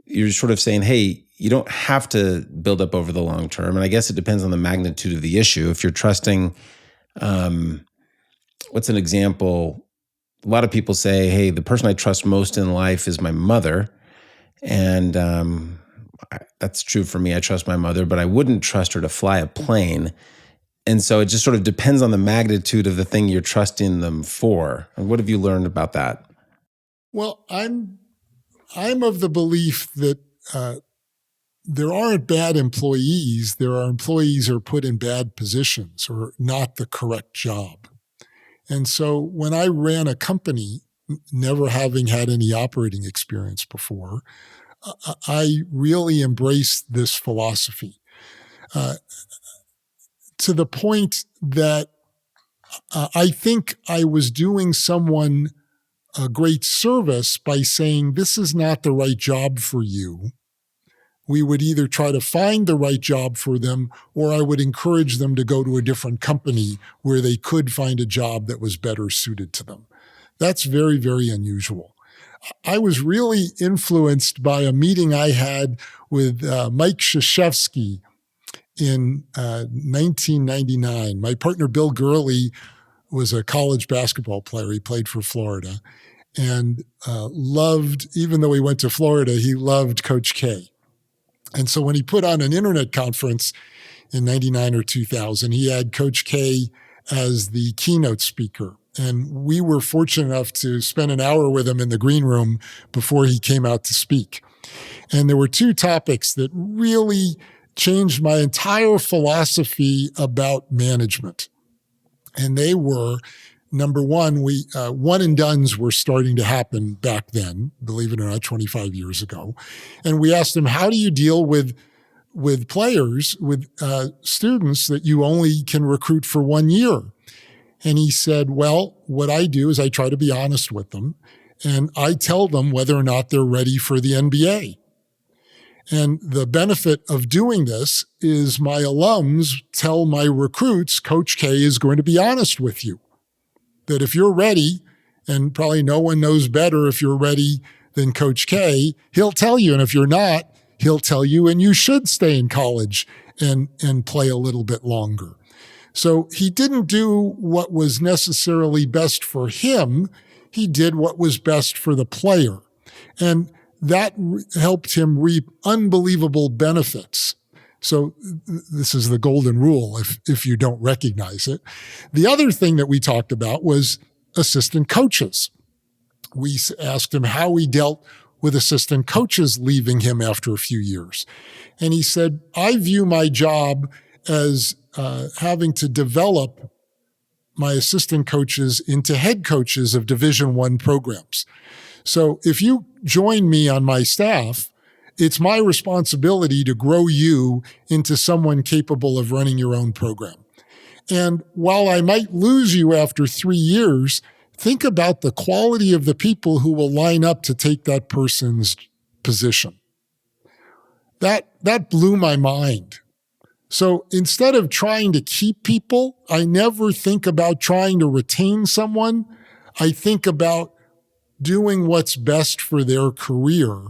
you're sort of saying, hey, you don't have to build up over the long term. And I guess it depends on the magnitude of the issue. If you're trusting, what's an example? A lot of people say, hey, the person I trust most in life is my mother. And that's true for me. I trust my mother, but I wouldn't trust her to fly a plane. And so it just sort of depends on the magnitude of the thing you're trusting them for. And what have you learned about that? Well, I'm of the belief that there aren't bad employees. There are employees who are put in bad positions or not the correct job. And so when I ran a company, never having had any operating experience before, I really embraced this philosophy. to the point that I think I was doing someone a great service by saying, this is not the right job for you. We would either try to find the right job for them, or I would encourage them to go to a different company where they could find a job that was better suited to them. That's very, very unusual. I was really influenced by a meeting I had with Mike Krzyzewski in 1999. My partner, Bill Gurley, was a college basketball player. He played for Florida and loved, even though he went to Florida, he loved Coach K. And so when he put on an internet conference in 99 or 2000, he had Coach K as the keynote speaker. And we were fortunate enough to spend an hour with him in the green room before he came out to speak. And there were two topics that really changed my entire philosophy about management. And they were, number one, one and dones were starting to happen back then, believe it or not, 25 years ago. And we asked him, how do you deal with players, with students that you only can recruit for 1 year? And he said, well, what I do is I try to be honest with them, and I tell them whether or not they're ready for the NBA. And the benefit of doing this is my alums tell my recruits, Coach K is going to be honest with you. That if you're ready, and probably no one knows better if you're ready than Coach K, he'll tell you. And if you're not, he'll tell you, and you should stay in college and play a little bit longer. So he didn't do what was necessarily best for him. He did what was best for the player. And that helped him reap unbelievable benefits. So this is the golden rule if you don't recognize it. The other thing that we talked about was assistant coaches. We asked him how he dealt with assistant coaches leaving him after a few years. And he said, I view my job as having to develop my assistant coaches into head coaches of Division I programs. So if you join me on my staff, it's my responsibility to grow you into someone capable of running your own program. And while I might lose you after 3 years, think about the quality of the people who will line up to take that person's position. That blew my mind. So instead of trying to keep people, I never think about trying to retain someone. I think about doing what's best for their career.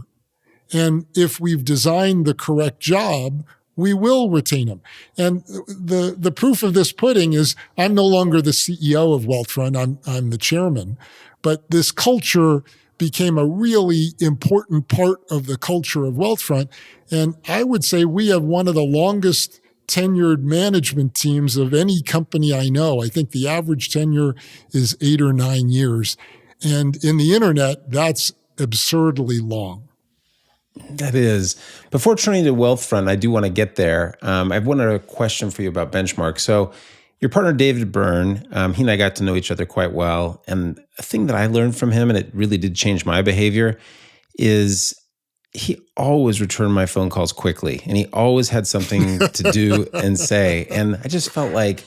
And if we've designed the correct job, we will retain them. And the proof of this pudding is I'm no longer the CEO of Wealthfront. I'm the chairman. But this culture became a really important part of the culture of Wealthfront. And I would say we have one of the longest tenured management teams of any company I know. I think the average tenure is 8 or 9 years. And in the internet, that's absurdly long. That is. Before turning to Wealthfront, I do want to get there. I have one other question for you about Benchmark. So your partner, David Byrne, he and I got to know each other quite well. And a thing that I learned from him, and it really did change my behavior, is he always returned my phone calls quickly. And he always had something to do and say. And I just felt like,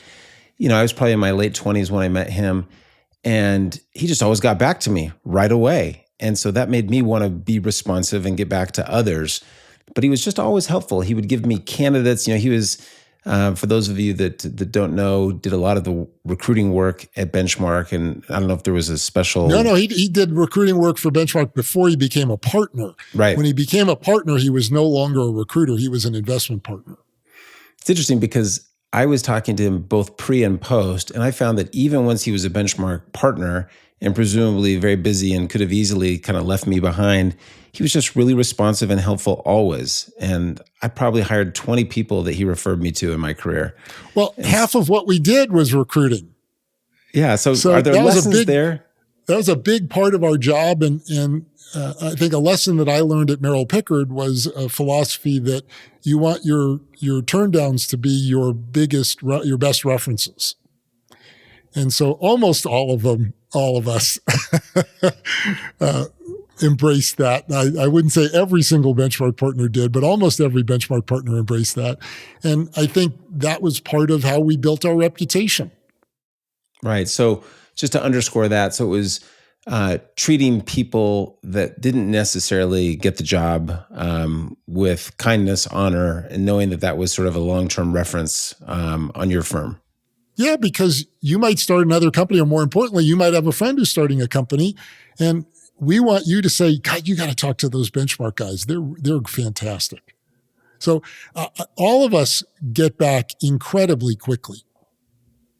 I was probably in my late 20s when I met him. And he just always got back to me right away. And so that made me want to be responsive and get back to others. But he was just always helpful. He would give me candidates. He was, for those of you that don't know, did a lot of the recruiting work at Benchmark. And I don't know if there was a special... No, he did recruiting work for Benchmark before he became a partner. Right. When he became a partner, he was no longer a recruiter. He was an investment partner. It's interesting because I was talking to him both pre and post, and I found that even once he was a Benchmark partner and presumably very busy and could have easily kind of left me behind, he was just really responsive and helpful always. And I probably hired 20 people that he referred me to in my carear. Well, half of what we did was recruiting. Yeah. So are there lessons there? That was a big part of our job. And I think a lesson that I learned at Merrill Pickard was a philosophy that you want your turndowns to be your best references. And so almost all of us embraced that. I wouldn't say every single benchmark partner did, but almost every benchmark partner embraced that. And I think that was part of how we built our reputation. Right. So just to underscore that, so it was treating people that didn't necessarily get the job with kindness, honor, and knowing that that was sort of a long-term reference on your firm. Yeah, because you might start another company, or more importantly, you might have a friend who's starting a company, and we want you to say, God, you got to talk to those benchmark guys. They're fantastic. So all of us get back incredibly quickly.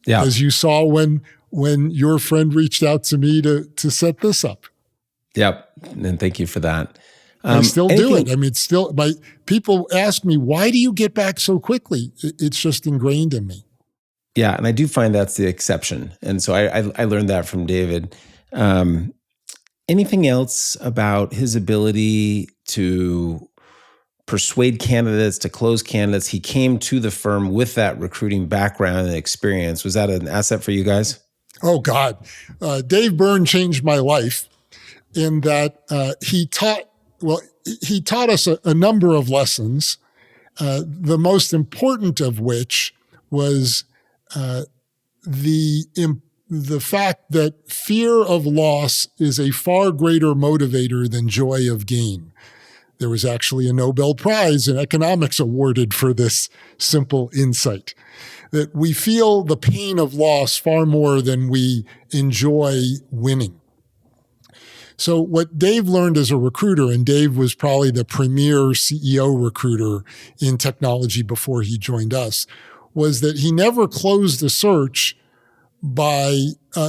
Yeah. As you saw when your friend reached out to me to set this up. Yep. And thank you for that. I still do it. I mean, people ask me, why do you get back so quickly? It's just ingrained in me. Yeah. And I do find that's the exception. And so I learned that from David. Anything else about his ability to persuade candidates, to close candidates? He came to the firm with that recruiting background and experience. Was that an asset for you guys? Oh, God. Dave Byrne changed my life in that he taught us a number of lessons, the most important of which was the fact that fear of loss is a far greater motivator than joy of gain. There was actually a Nobel Prize in economics awarded for this simple insight, that we feel the pain of loss far more than we enjoy winning. So what Dave learned as a recruiter, and Dave was probably the premier CEO recruiter in technology before he joined us, was that he never closed a search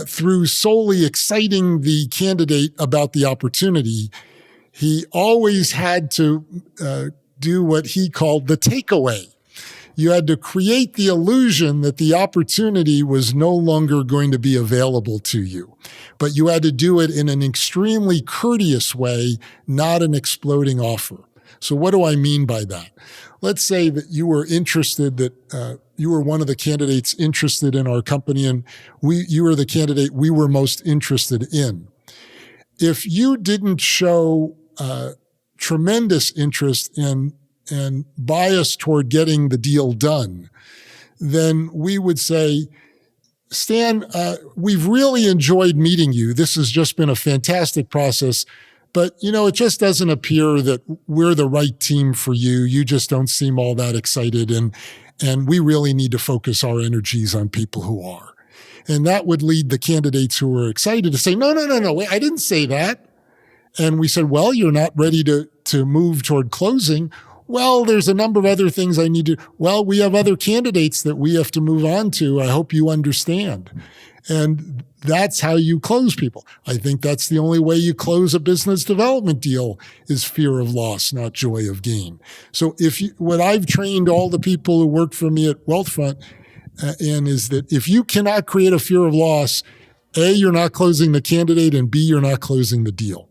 through solely exciting the candidate about the opportunity. He always had to do what he called the takeaway. You had to create the illusion that the opportunity was no longer going to be available to you. But you had to do it in an extremely courteous way, not an exploding offer. So what do I mean by that? Let's say that you were interested, that you were one of the candidates interested in our company, and you were the candidate we were most interested in. If you didn't show tremendous interest and bias toward getting the deal done, then we would say, Stan, we've really enjoyed meeting you. This has just been a fantastic process. But, it just doesn't appear that we're the right team for you. You just don't seem all that excited. And we really need to focus our energies on people who are. And that would lead the candidates who were excited to say, no, wait, I didn't say that. And we said, well, you're not ready to move toward closing. Well, there's a number of other things I need to, well, we have other candidates that we have to move on to. I hope you understand. And that's how you close people. I think that's the only way you close a business development deal is fear of loss, not joy of gain. So what I've trained all the people who work for me at Wealthfront in is that if you cannot create a fear of loss, A, you're not closing the candidate, and B, you're not closing the deal.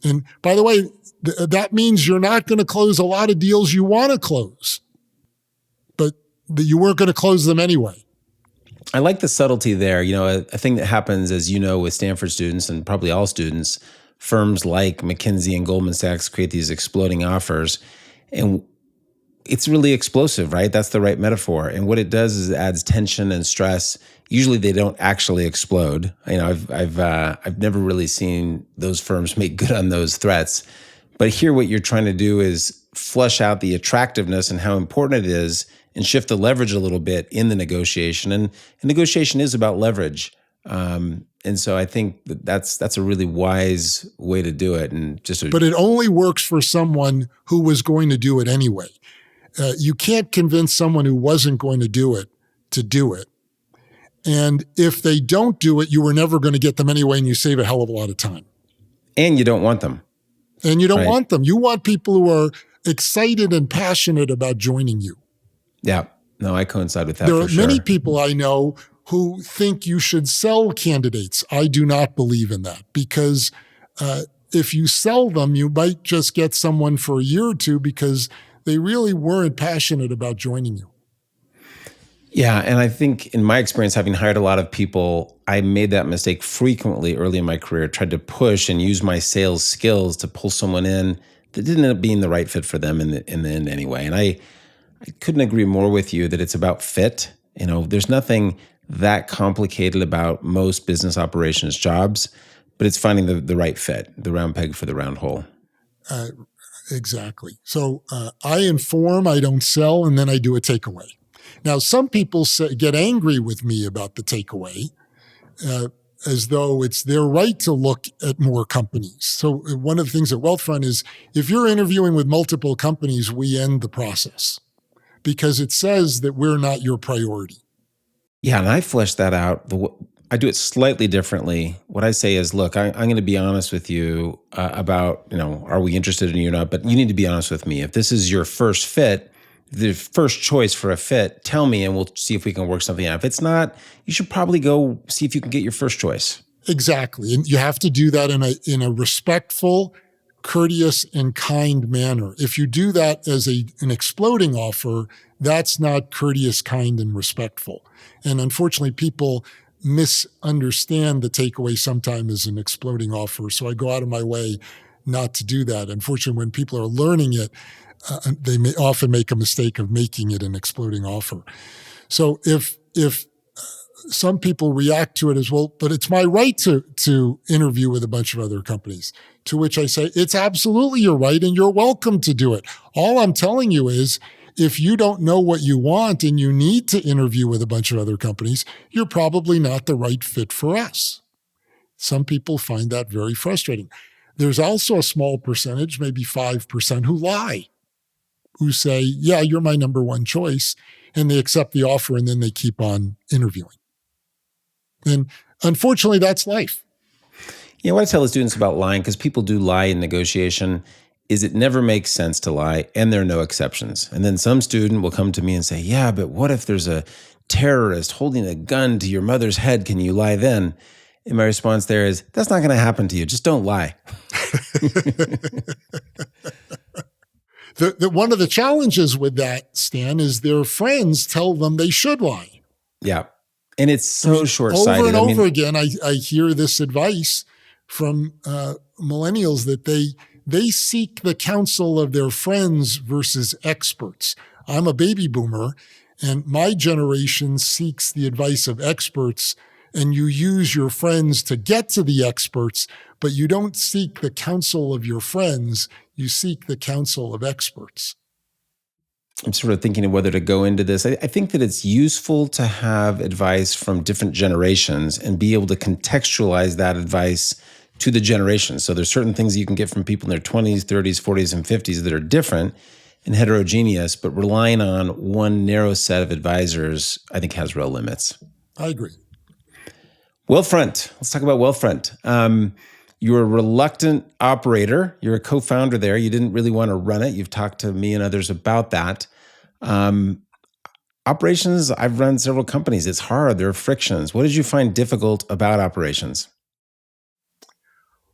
And by the way, that means you're not going to close a lot of deals you want to close, but that you weren't going to close them anyway. I like the subtlety there. A thing that happens, as you know, with Stanford students and probably all students, firms like McKinsey and Goldman Sachs create these exploding offers. And it's really explosive, right? That's the right metaphor. And what it does is it adds tension and stress. Usually they don't actually explode. I've never really seen those firms make good on those threats. But here what you're trying to do is flush out the attractiveness and how important it is and shift the leverage a little bit in the negotiation. And negotiation is about leverage. And so I think that's a really wise way to do it. But it only works for someone who was going to do it anyway. You can't convince someone who wasn't going to do it to do it. And if they don't do it, you were never going to get them anyway, and you save a hell of a lot of time. And you don't want them. And you don't want them. You want people who are excited and passionate about joining you. Yeah. No, I coincide with that. There are many people I know who think you should sell candidates. I do not believe in that, because if you sell them, you might just get someone for a year or two because they really weren't passionate about joining you. Yeah. And I think in my experience, having hired a lot of people, I made that mistake frequently early in my career, tried to push and use my sales skills to pull someone in that didn't end up being the right fit for them in the end anyway. And I couldn't agree more with you that it's about fit. There's nothing that complicated about most business operations jobs, but it's finding the right fit, the round peg for the round hole. Exactly. So I inform, I don't sell, and then I do a takeaway. Now, some people get angry with me about the takeaway, as though it's their right to look at more companies. So one of the things at Wealthfront is if you're interviewing with multiple companies, we end the process because it says that we're not your priority. Yeah, and I flesh that out. I do it slightly differently. What I say is, look, I'm going to be honest with you about, are we interested in you or not? But you need to be honest with me. If this is your first fit, the first choice for a fit, tell me and we'll see if we can work something out. If it's not, you should probably go see if you can get your first choice. Exactly. And you have to do that in a respectful, courteous, and kind manner. If you do that as an exploding offer, that's not courteous, kind, and respectful. And unfortunately, people misunderstand the takeaway sometimes as an exploding offer. So I go out of my way not to do that. Unfortunately, when people are learning it, they may often make a mistake of making it an exploding offer. So if some people react to it as, well, but it's my right to interview with a bunch of other companies, to which I say, it's absolutely your right and you're welcome to do it. All I'm telling you is, if you don't know what you want and you need to interview with a bunch of other companies, you're probably not the right fit for us. Some people find that very frustrating. There's also a small percentage, maybe 5%, who lie, who say, yeah, you're my number one choice, and they accept the offer and then they keep on interviewing. And unfortunately, that's life. What I tell the students about lying, because people do lie in negotiation, is it never makes sense to lie, and there are no exceptions. And then some student will come to me and say, yeah, but what if there's a terrorist holding a gun to your mother's head? Can you lie then? And my response there is, that's not going to happen to you. Just don't lie. One of the challenges with that, Stan, is their friends tell them they should lie. Yeah. And it's so short-sighted. Over and over again, I hear this advice from millennials that they seek the counsel of their friends versus experts. I'm a baby boomer, and my generation seeks the advice of experts, and you use your friends to get to the experts, but you don't seek the counsel of your friends, you seek the counsel of experts. I'm sort of thinking of whether to go into this. I think that it's useful to have advice from different generations and be able to contextualize that advice to the generations. So there's certain things you can get from people in their 20s, 30s, 40s, and 50s that are different and heterogeneous, but relying on one narrow set of advisors, I think, has real limits. I agree. Wealthfront. Let's talk about Wealthfront. You're a reluctant operator. You're a co-founder there. You didn't really want to run it. You've talked to me and others about that. Operations, I've run several companies. It's hard. There are frictions. What did you find difficult about operations?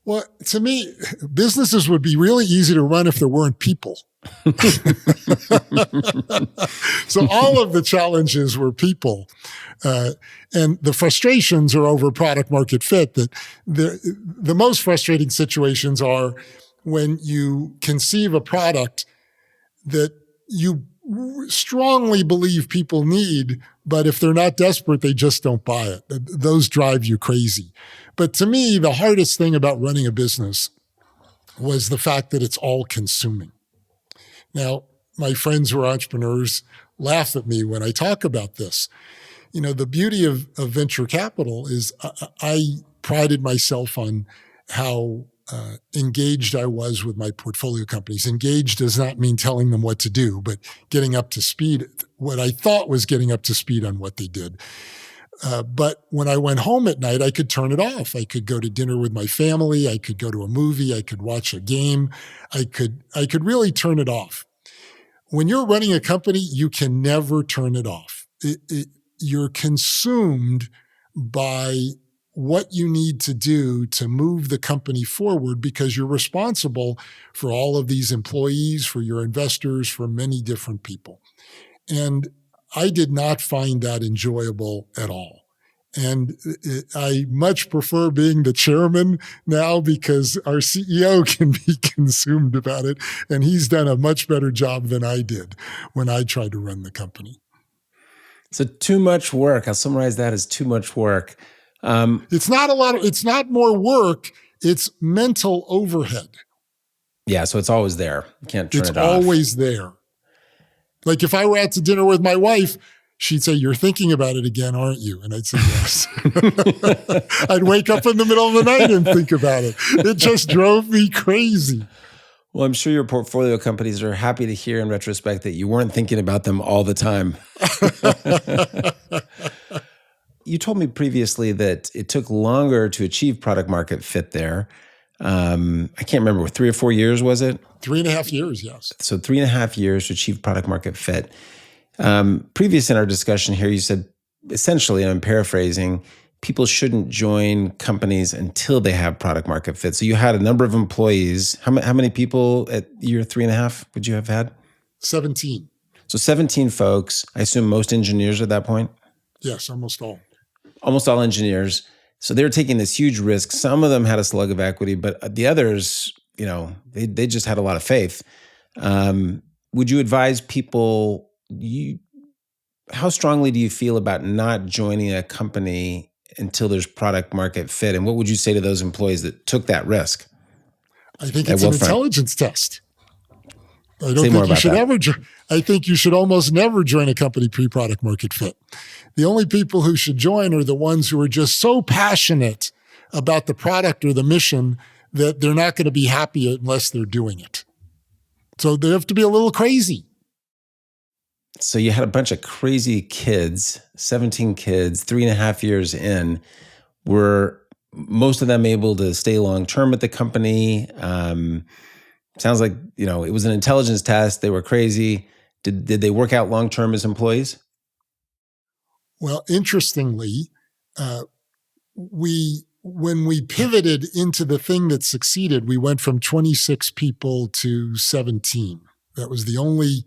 Well, to me, businesses would be really easy to run if there weren't people. So all of the challenges were people. And the frustrations are over product market fit. That the most frustrating situations are when you conceive a product that you strongly believe people need, but if they're not desperate, they just don't buy it. Those drive you crazy. But to me, the hardest thing about running a business was the fact that it's all consuming. Now, my friends who are entrepreneurs laugh at me when I talk about this. The beauty of venture capital is I prided myself on how engaged I was with my portfolio companies. Engaged does not mean telling them what to do, but getting up to speed, what I thought was getting up to speed on what they did. But when I went home at night, I could turn it off. I could go to dinner with my family. I could go to a movie. I could watch a game. I could really turn it off. When you're running a company, you can never turn it off. You're consumed by what you need to do to move the company forward because you're responsible for all of these employees, for your investors, for many different people. And I did not find that enjoyable at all. And I much prefer being the chairman now because our CEO can be consumed about it. And he's done a much better job than I did when I tried to run the company. So too much work. I'll summarize that as too much work. It's not more work. It's mental overhead. Yeah. So it's always there. You can't turn it off. It's always there. Like if I were out to dinner with my wife, she'd say, "You're thinking about it again, aren't you?" And I'd say, "Yes." I'd wake up in the middle of the night and think about it. It just drove me crazy. Well, I'm sure your portfolio companies are happy to hear in retrospect that you weren't thinking about them all the time. You told me previously that it took longer to achieve product market fit there. I can't remember, 3 or 4 years, was it? 3.5 years, yes. So 3.5 years to achieve product market fit. Previous in our discussion here, you said, essentially, and I'm paraphrasing, people shouldn't join companies until they have product market fit. So you had a number of employees. How many people at year 3.5 would you have had? 17. So 17 folks. I assume most engineers at that point? Yes, almost all. Almost all engineers. So they were taking this huge risk. Some of them had a slug of equity, but the others, they just had a lot of faith. Would you advise people, how strongly do you feel about not joining a company until there's product market fit? And what would you say to those employees that took that risk? I think it's an intelligence test. I don't think you should ever. I think you should almost never join a company pre-product market fit. The only people who should join are the ones who are just so passionate about the product or the mission that they're not going to be happy unless they're doing it. So they have to be a little crazy. So you had a bunch of crazy kids, 17 kids, 3.5 years in. Were most of them able to stay long-term at the company? Sounds like, it was an intelligence test. They were crazy. Did they work out long-term as employees? Well, interestingly, when we pivoted into the thing that succeeded, we went from 26 people to 17. That was the only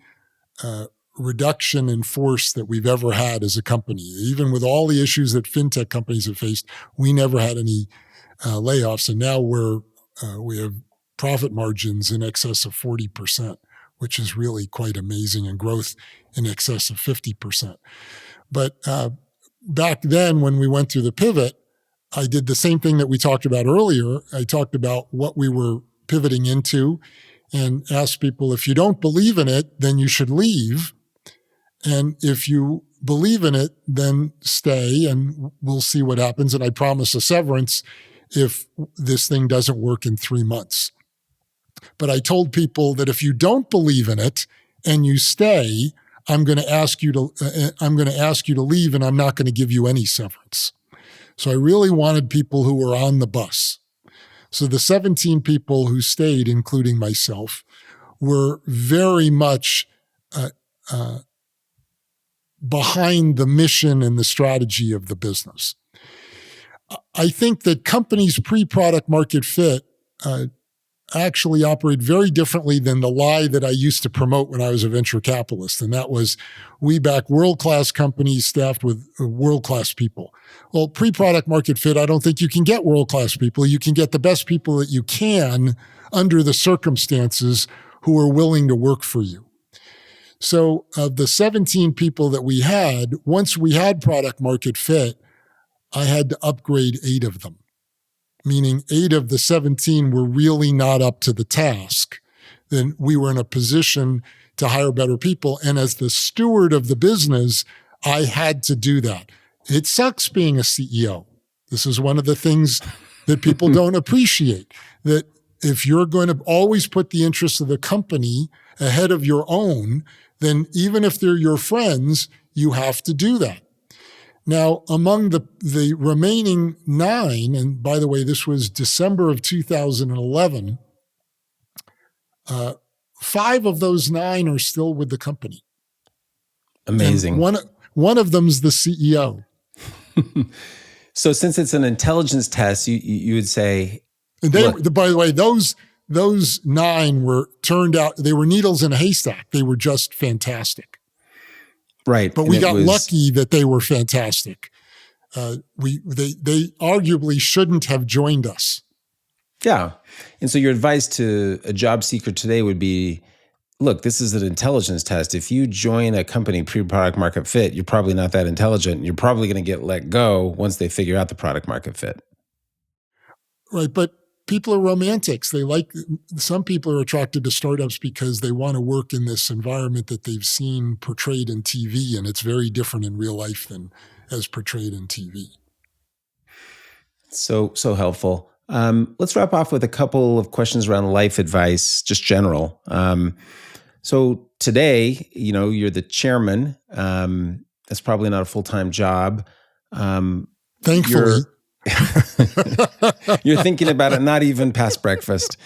reduction in force that we've ever had as a company. Even with all the issues that fintech companies have faced, we never had any layoffs. And now we have profit margins in excess of 40%, which is really quite amazing, and growth in excess of 50%. But back then, when we went through the pivot, I did the same thing that we talked about earlier. I talked about what we were pivoting into and asked people, if you don't believe in it, then you should leave. And if you believe in it, then stay and we'll see what happens. And I promise a severance if this thing doesn't work in 3 months. But I told people that if you don't believe in it and you stay, I'm going to ask you to leave, and I'm not going to give you any severance. So I really wanted people who were on the bus. So the 17 people who stayed, including myself, were very much behind the mission and the strategy of the business. I think that companies pre-product market fit actually operate very differently than the lie that I used to promote when I was a venture capitalist. And that was, we back world-class companies staffed with world-class people. Well, pre-product market fit, I don't think you can get world-class people. You can get the best people that you can under the circumstances who are willing to work for you. So of the 17 people that we had, once we had product market fit, I had to upgrade 8 of them. Meaning 8 of the 17 were really not up to the task. Then we were in a position to hire better people. And as the steward of the business, I had to do that. It sucks being a CEO. This is one of the things that people don't appreciate, that if you're going to always put the interests of the company ahead of your own, then even if they're your friends, you have to do that. Now, among the remaining 9, and by the way, this was December of 2011, 5 of those 9 are still with the company. Amazing. And one of them's the CEO. So since it's an intelligence test, you would say... And by the way, those 9 turned out, they were needles in a haystack. They were just fantastic. Right. But we got lucky that they were fantastic. They arguably shouldn't have joined us. Yeah. And so your advice to a job seeker today would be, look, this is an intelligence test. If you join a company pre-product market fit, you're probably not that intelligent. You're probably going to get let go once they figure out the product market fit. Right. But people are romantics. Some people are attracted to startups because they want to work in this environment that they've seen portrayed in TV, and it's very different in real life than as portrayed in TV. So helpful. Let's wrap off with a couple of questions around life advice, just general. So today, you're the chairman. That's probably not a full-time job. Thankfully. You're thinking about it, not even past breakfast.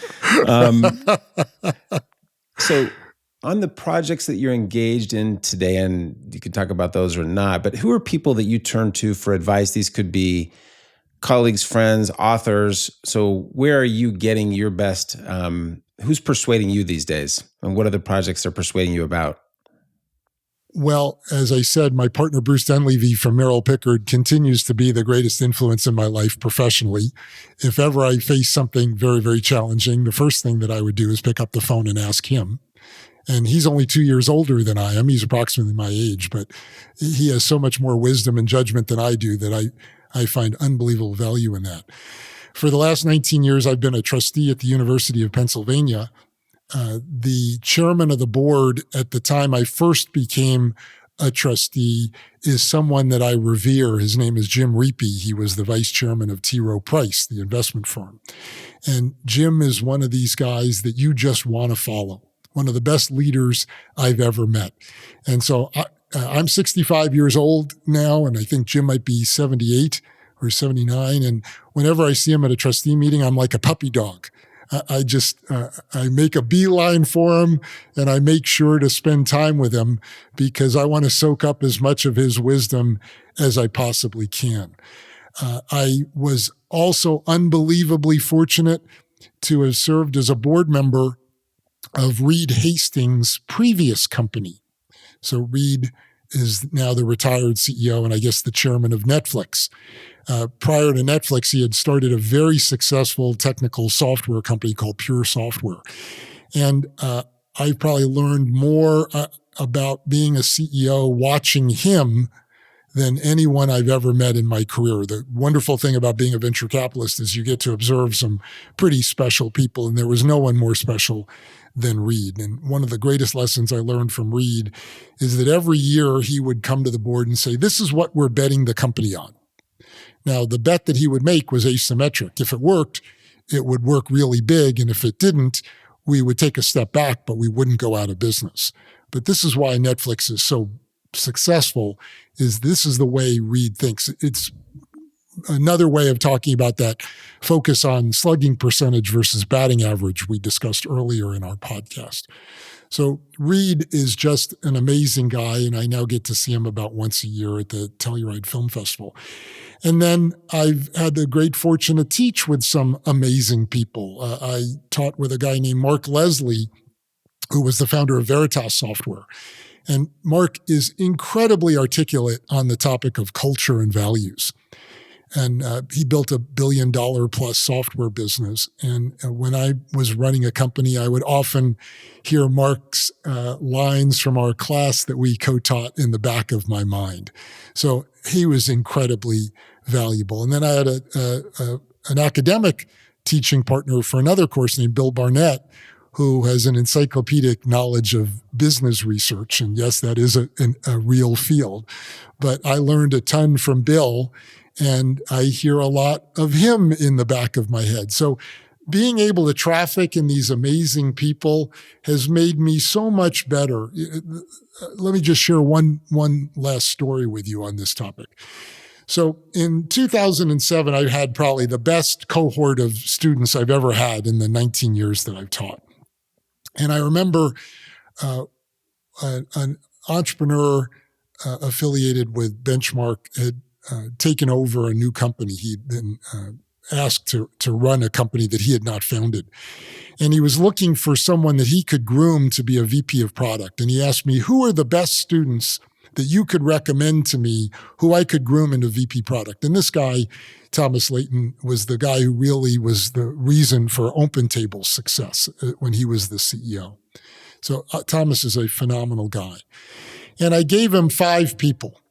So on the projects that you're engaged in today, and you can talk about those or not, but who are people that you turn to for advice? These could be colleagues, friends, authors. So where are you getting your best? Who's persuading you these days? And what are the projects they're persuading you about? Well, as I said, my partner, Bruce Dunleavy from Merrill Pickard, continues to be the greatest influence in my life professionally. If ever I face something very, very challenging, the first thing that I would do is pick up the phone and ask him. And he's only 2 years older than I am. He's approximately my age, but he has so much more wisdom and judgment than I do that I find unbelievable value in that. For the last 19 years, I've been a trustee at the University of Pennsylvania. The chairman of the board at the time I first became a trustee is someone that I revere. His name is Jim Reapy. He was the vice chairman of T. Rowe Price, the investment firm. And Jim is one of these guys that you just want to follow, one of the best leaders I've ever met. And so I'm 65 years old now, and I think Jim might be 78 or 79. And whenever I see him at a trustee meeting, I'm like a puppy dog. I make a beeline for him, and I make sure to spend time with him because I want to soak up as much of his wisdom as I possibly can. I was also unbelievably fortunate to have served as a board member of Reed Hastings' previous company. So Reed is now the retired CEO and I guess the chairman of Netflix. Prior to Netflix, he had started a very successful technical software company called Pure Software. And I've probably learned more about being a CEO watching him than anyone I've ever met in my career. The wonderful thing about being a venture capitalist is you get to observe some pretty special people, and there was no one more special than Reed. And one of the greatest lessons I learned from Reed is that every year he would come to the board and say, this is what we're betting the company on. Now, the bet that he would make was asymmetric. If it worked, it would work really big. And if it didn't, we would take a step back, but we wouldn't go out of business. But this is why Netflix is so successful, is this is the way Reed thinks. It's another way of talking about that focus on slugging percentage versus batting average we discussed earlier in our podcast. So Reed is just an amazing guy, and I now get to see him about once a year at the Telluride Film Festival. And then I've had the great fortune to teach with some amazing people. I taught with a guy named Marc Leslie, who was the founder of Veritas Software. And Marc is incredibly articulate on the topic of culture and values. And he built $1 billion plus software business. And when I was running a company, I would often hear Marc's lines from our class that we co-taught in the back of my mind. So he was incredibly valuable. And then I had an academic teaching partner for another course named Bill Barnett, who has an encyclopedic knowledge of business research. And yes, that is a real field. But I learned a ton from Bill, and I hear a lot of him in the back of my head. So being able to traffic in these amazing people has made me so much better. Let me just share one last story with you on this topic. So in 2007, I had probably the best cohort of students I've ever had in the 19 years that I've taught. And I remember an entrepreneur affiliated with Benchmark had taken over a new company. He'd been asked to run a company that he had not founded. And he was looking for someone that he could groom to be a VP of product. And he asked me, who are the best students that you could recommend to me who I could groom into VP product. And this guy, Thomas Layton, was the guy who really was the reason for OpenTable's success when he was the CEO. So Thomas is a phenomenal guy. And I gave him 5 people,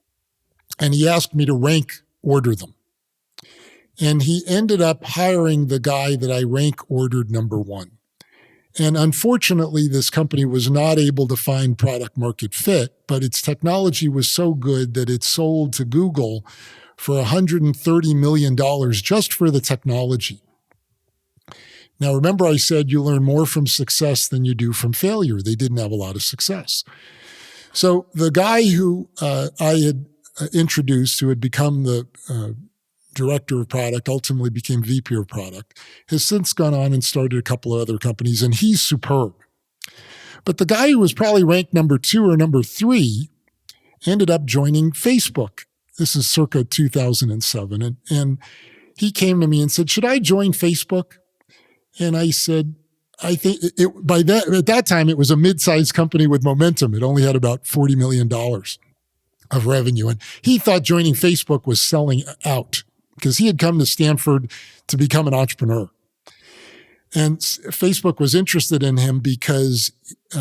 and he asked me to rank order them. And he ended up hiring the guy that I rank ordered number 1. And unfortunately, this company was not able to find product market fit, but its technology was so good that it sold to Google for $130 million just for the technology. Now, remember I said you learn more from success than you do from failure. They didn't have a lot of success. So the guy who I had introduced, who had become the director of product, ultimately became VP of product, has since gone on and started a couple of other companies, and he's superb. But the guy who was probably ranked number 2 or number 3 ended up joining Facebook. This is circa 2007. And he came to me and said, should I join Facebook? And I said, I think at that time, it was a mid-sized company with momentum. It only had about $40 million of revenue. And he thought joining Facebook was selling out because he had come to Stanford to become an entrepreneur. And Facebook was interested in him because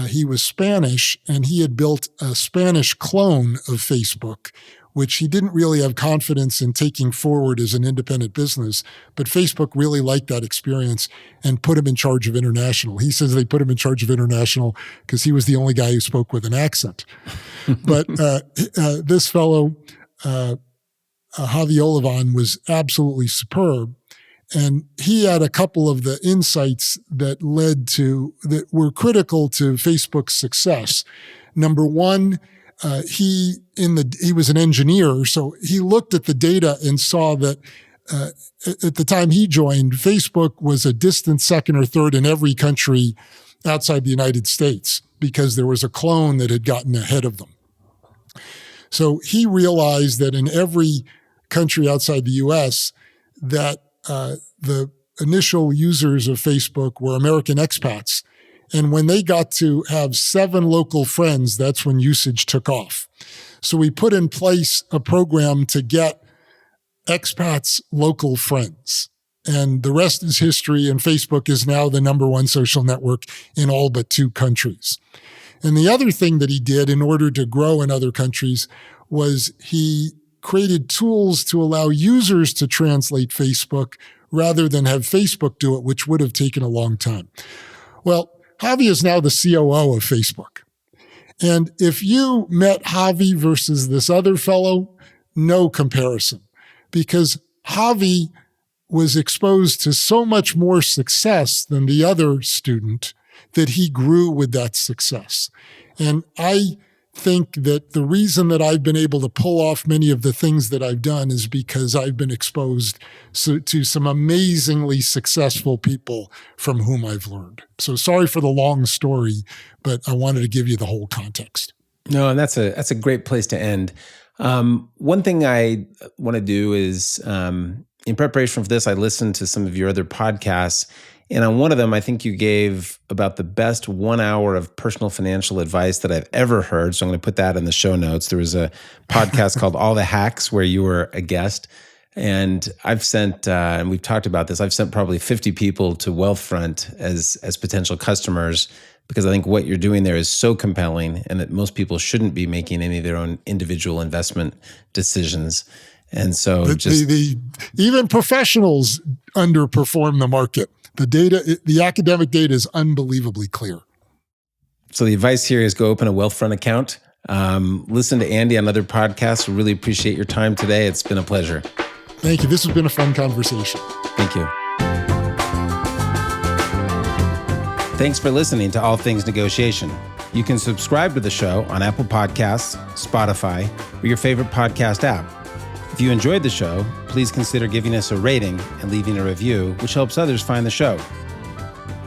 he was Spanish and he had built a Spanish clone of Facebook, which he didn't really have confidence in taking forward as an independent business. But Facebook really liked that experience and put him in charge of international. He says they put him in charge of international because he was the only guy who spoke with an accent. But this fellow, Javi Olivan, was absolutely superb. And he had a couple of the insights that were critical to Facebook's success. Number one, he was an engineer, so he looked at the data and saw that at the time he joined, Facebook was a distant second or third in every country outside the United States because there was a clone that had gotten ahead of them. So he realized that in every country outside the US, that the initial users of Facebook were American expats. And when they got to have 7 local friends, that's when usage took off. So we put in place a program to get expats local friends. And the rest is history, and Facebook is now the number 1 social network in all but 2 countries. And the other thing that he did in order to grow in other countries was he created tools to allow users to translate Facebook rather than have Facebook do it, which would have taken a long time. Well, Javi is now the COO of Facebook. And if you met Javi versus this other fellow, no comparison, because Javi was exposed to so much more success than the other student that he grew with that success. And I think that the reason that I've been able to pull off many of the things that I've done is because I've been exposed to some amazingly successful people from whom I've learned. So sorry for the long story, but I wanted to give you the whole context. No, and that's a great place to end. One thing I want to do is, in preparation for this, I listened to some of your other podcasts. And on one of them, I think you gave about the best 1 hour of personal financial advice that I've ever heard. So I'm going to put that in the show notes. There was a podcast called All the Hacks where you were a guest. And I've sent, and we've talked about this, I've sent probably 50 people to Wealthfront as potential customers because I think what you're doing there is so compelling and that most people shouldn't be making any of their own individual investment decisions. And so even professionals underperform the market. The data, the academic data is unbelievably clear. So the advice here is go open a Wealthfront account. Listen to Andy on other podcasts. We really appreciate your time today. It's been a pleasure. Thank you. This has been a fun conversation. Thank you. Thanks for listening to All Things Negotiation. You can subscribe to the show on Apple Podcasts, Spotify, or your favorite podcast app. If you enjoyed the show, please consider giving us a rating and leaving a review, which helps others find the show.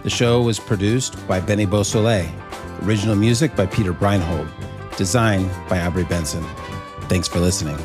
The show was produced by Benny Beausoleil. Original music by Peter Breinhold. Designed by Aubrey Benson. Thanks for listening.